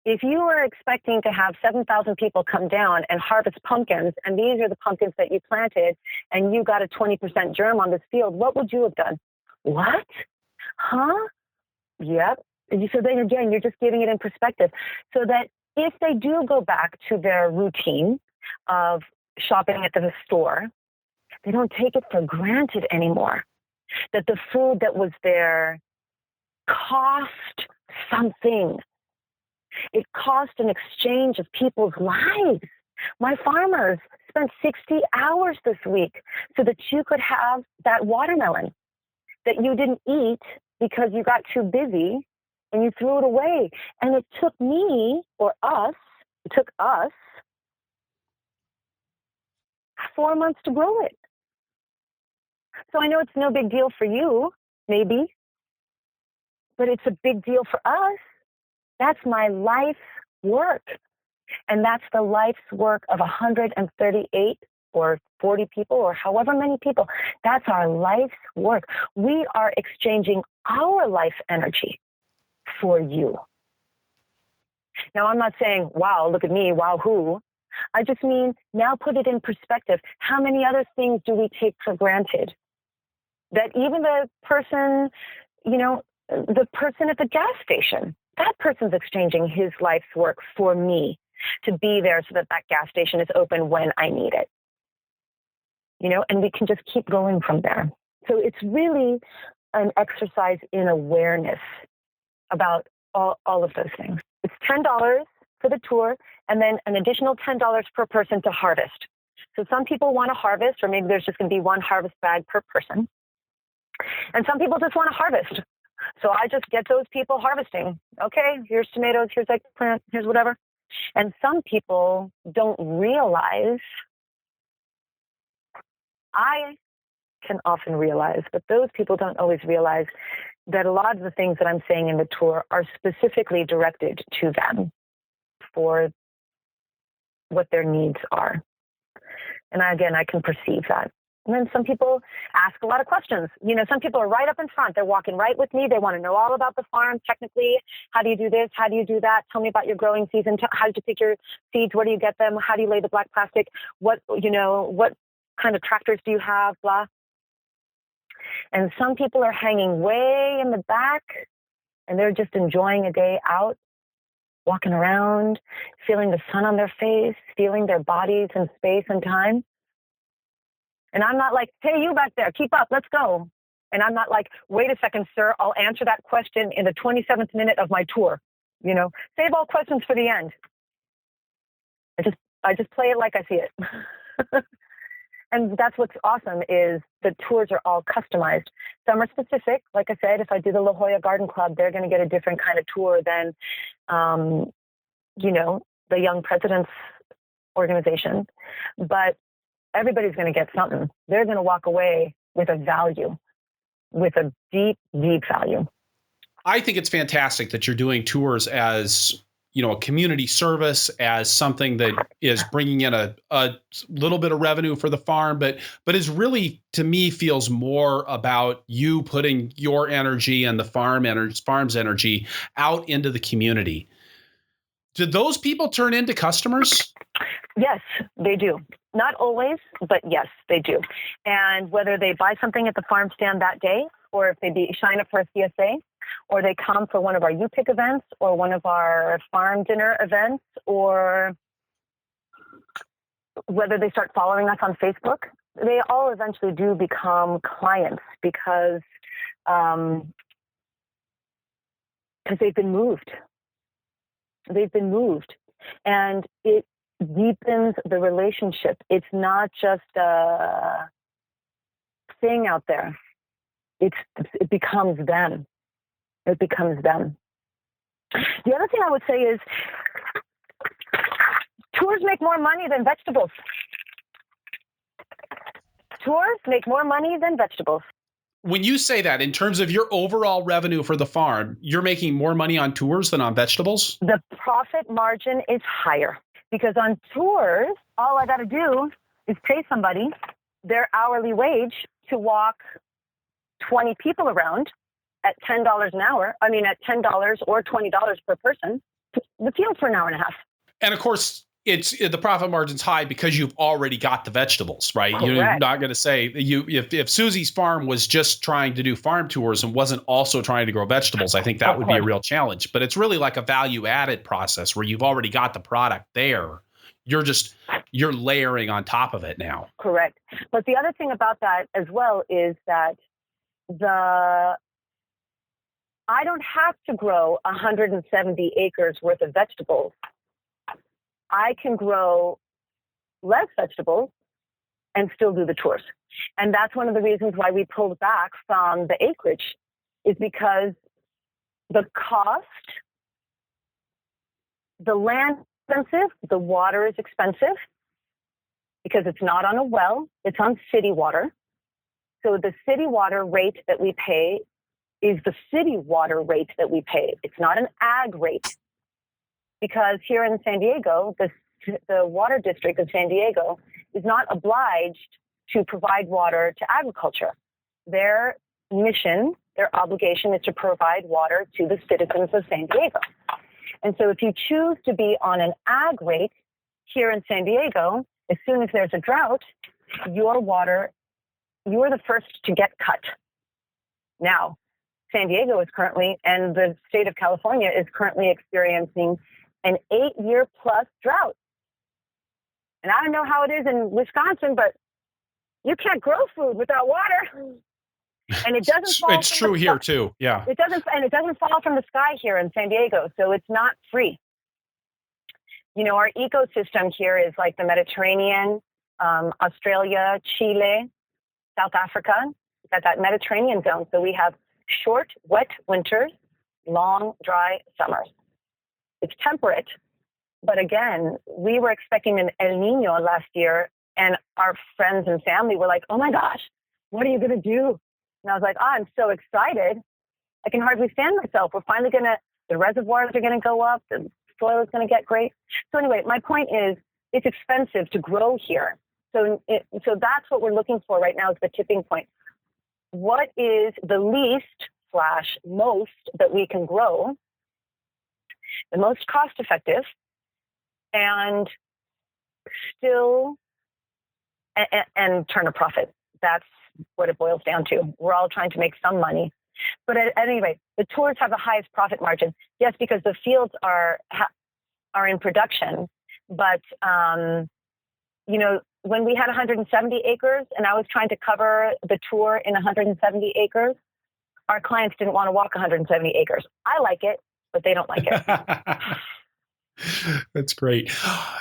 If you were expecting to have 7,000 people come down and harvest pumpkins, and these are the pumpkins that you planted, and you got a 20% germ on this field, what would you have done? What? Huh? Yep. So then again, you're just giving it in perspective so that if they do go back to their routine of shopping at the store, they don't take it for granted anymore. That the food that was there cost something. It cost an exchange of people's lives. My farmers spent 60 hours this week so that you could have that watermelon that you didn't eat because you got too busy and you threw it away. And it took me, or us, it took us 4 months to grow it. So I know it's no big deal for you, maybe, but it's a big deal for us. That's my life's work. And that's the life's work of 138 or 40 people or however many people. That's our life's work. We are exchanging our life energy for you. Now, I'm not saying, wow, look at me, wow, who? I just mean, now put it in perspective. How many other things do we take for granted? That even the person, the person at the gas station, that person's exchanging his life's work for me to be there so that that gas station is open when I need it. And we can just keep going from there. So it's really an exercise in awareness about all of those things. It's $10 for the tour and then an additional $10 per person to harvest. So some people want to harvest, or maybe there's just going to be one harvest bag per person. And some people just want to harvest. So I just get those people harvesting. Okay, here's tomatoes, here's eggplant, here's whatever. And some people don't realize, I can often realize, but those people don't always realize that a lot of the things that I'm saying in the tour are specifically directed to them for what their needs are. And I can perceive that. And then some people ask a lot of questions. Some people are right up in front. They're walking right with me. They want to know all about the farm technically. How do you do this? How do you do that? Tell me about your growing season. How did you pick your seeds? Where do you get them? How do you lay the black plastic? What kind of tractors do you have? Blah. And some people are hanging way in the back and they're just enjoying a day out, walking around, feeling the sun on their face, feeling their bodies in space and time. And I'm not like, hey, you back there, keep up, let's go. And I'm not like, wait a second, sir, I'll answer that question in the 27th minute of my tour. Save all questions for the end. I just play it like I see it. And that's what's awesome is the tours are all customized. Some are specific. Like I said, if I do the La Jolla Garden Club, they're going to get a different kind of tour than, the Young Presidents organization. But everybody's going to get something. They're going to walk away with a value, with a deep, deep value. I think it's fantastic that you're doing tours as, a community service, as something that is bringing in a little bit of revenue for the farm, but is really, to me, feels more about you putting your energy and the farm's energy out into the community. Did those people turn into customers? Yes, they do. Not always, but yes, they do. And whether they buy something at the farm stand that day, or if they sign up for a CSA, or they come for one of our U-Pick events, or one of our farm dinner events, or whether they start following us on Facebook, they all eventually do become clients because they've been moved. They've been moved. And it deepens the relationship. It's not just a thing out there. It becomes them. It becomes them. The other thing I would say is tours make more money than vegetables. Tours make more money than vegetables. When you say that, in terms of your overall revenue for the farm, you're making more money on tours than on vegetables? The profit margin is higher because on tours, all I got to do is pay somebody their hourly wage to walk 20 people around at $10 an hour. I mean, at $10 or $20 per person, the field for an hour and a half. And of course, the profit margin's high because you've already got the vegetables, right? Correct. You're not going to say if Suzie's farm was just trying to do farm tours and wasn't also trying to grow vegetables, I think that would be a real challenge. But it's really like a value added process where you've already got the product there. You're layering on top of it now. Correct. But the other thing about that as well is that I don't have to grow 170 acres worth of vegetables. I can grow less vegetables and still do the tours. And that's one of the reasons why we pulled back from the acreage is because the cost, the land is expensive, the water is expensive because it's not on a well, it's on city water. So the city water rate that we pay is the city water rate that we pay. It's not an ag rate. Because here in San Diego, the water district of San Diego is not obliged to provide water to agriculture. Their mission, their obligation is to provide water to the citizens of San Diego. And so if you choose to be on an ag rate here in San Diego, as soon as there's a drought, your water, you're the first to get cut. Now, San Diego is currently, and the state of California is currently experiencing an 8-year plus drought. And I don't know how it is in Wisconsin, but you can't grow food without water. And it doesn't fall It's true here too. Yeah. It doesn't fall from the sky here in San Diego, so it's not free. Our ecosystem here is like the Mediterranean, Australia, Chile, South Africa. We've got that Mediterranean zone. So we have short, wet winters, long, dry summers. It's temperate. But again, we were expecting an El Nino last year, and our friends and family were like, oh my gosh, what are you going to do? And I was like, I'm so excited. I can hardly stand myself. We're finally the reservoirs are going to go up. The soil is going to get great. So anyway, my point is it's expensive to grow here. So that's what we're looking for right now is the tipping point. What is the least / most that we can grow, the most cost effective, and still and turn a profit? That's what it boils down to. We're all trying to make some money. But at any rate, the tours have the highest profit margin. Yes, because the fields are in production. But, when we had 170 acres and I was trying to cover the tour in 170 acres, our clients didn't want to walk 170 acres. I like it, but they don't like it. That's great.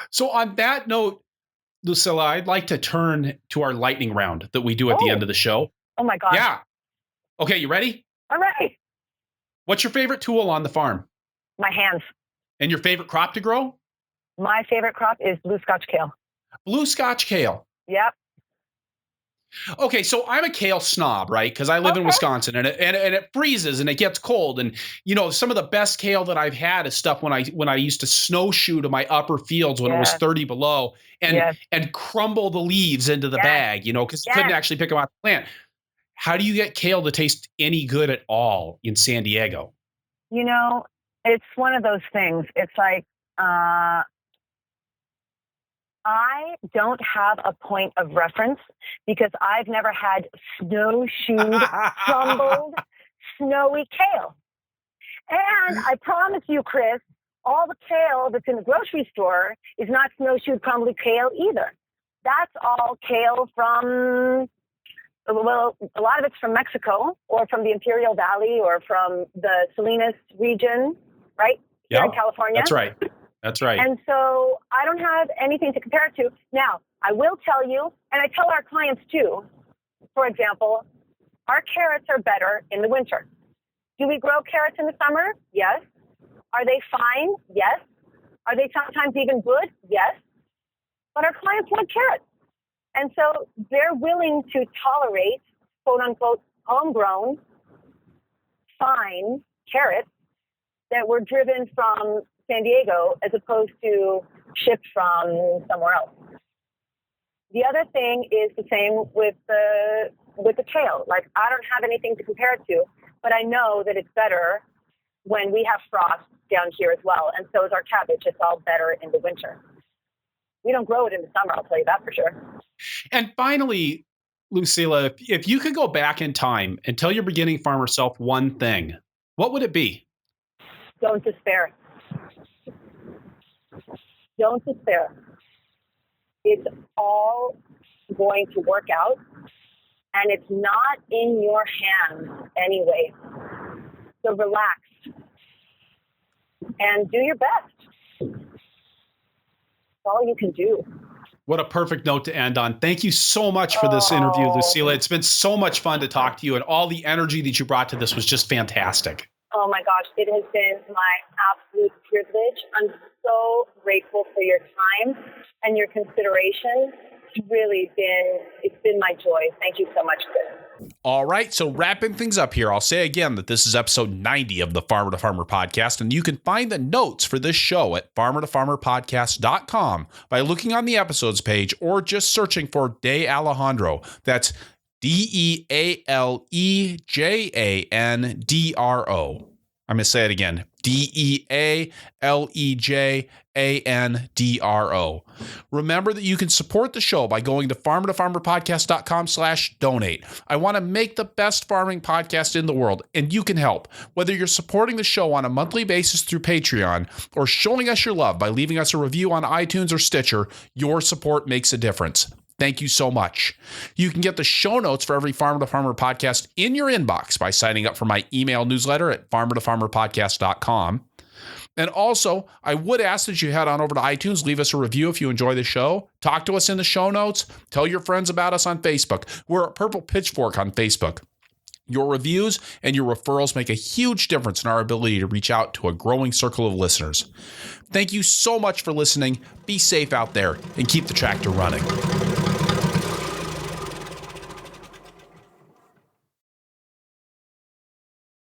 So on that note, Lucila, I'd like to turn to our lightning round that we do at the end of the show. Oh my God. Yeah. Okay, you ready? All right. What's your favorite tool on the farm? My hands. And your favorite crop to grow? My favorite crop is blue Scotch kale. Blue Scotch kale. Yep. Okay, so I'm a kale snob, right? Because I live in Wisconsin, and it freezes and it gets cold. And some of the best kale that I've had is stuff when I used to snowshoe to my upper fields when it was 30 below, and crumble the leaves into the bag, because you couldn't actually pick them out of the plant. How do you get kale to taste any good at all in San Diego? It's one of those things. It's like I don't have a point of reference because I've never had snowshoed, crumbled, snowy kale. And I promise you, Chris, all the kale that's in the grocery store is not snowshoed, crumbled kale either. That's all kale from, a lot of it's from Mexico or from the Imperial Valley or from the Salinas region, right? Here in California. That's right. And so I don't have anything to compare it to. Now, I will tell you, and I tell our clients too, for example, our carrots are better in the winter. Do we grow carrots in the summer? Yes. Are they fine? Yes. Are they sometimes even good? Yes. But our clients want carrots. And so they're willing to tolerate, quote unquote, homegrown, fine carrots that were driven from San Diego as opposed to shipped from somewhere else. The other thing is the same with the kale. Like, I don't have anything to compare it to, but I know that it's better when we have frost down here as well. And so is our cabbage. It's all better in the winter. We don't grow it in the summer, I'll tell you that for sure. And finally, Lucila, if you could go back in time and tell your beginning farmer self one thing, what would it be? Don't despair. Don't despair. It's all going to work out, and it's not in your hands anyway. So relax and do your best. That's all you can do. What a perfect note to end on. Thank you so much for this interview, Lucila. It's been so much fun to talk to you, and all the energy that you brought to this was just fantastic. Oh my gosh, it has been my absolute privilege. I'm so grateful for your time and your consideration. It's been my joy. Thank you so much, Chris. All right, so wrapping things up here, I'll say again that this is episode 90 of the Farmer to Farmer podcast, and you can find the notes for this show at farmertofarmerpodcast.com by looking on the episodes page or just searching for De Alejandro. That's DeAlejandro. I'm going to say it again. DeAlejandro. Remember that you can support the show by going to farmertofarmerpodcast.com/donate. I want to make the best farming podcast in the world, and you can help. Whether you're supporting the show on a monthly basis through Patreon or showing us your love by leaving us a review on iTunes or Stitcher, your support makes a difference. Thank you so much. You can get the show notes for every Farmer to Farmer podcast in your inbox by signing up for my email newsletter at farmertofarmerpodcast.com. And also, I would ask that you head on over to iTunes, leave us a review if you enjoy the show, talk to us in the show notes, tell your friends about us on Facebook. We're at Purple Pitchfork on Facebook. Your reviews and your referrals make a huge difference in our ability to reach out to a growing circle of listeners. Thank you so much for listening. Be safe out there and keep the tractor running.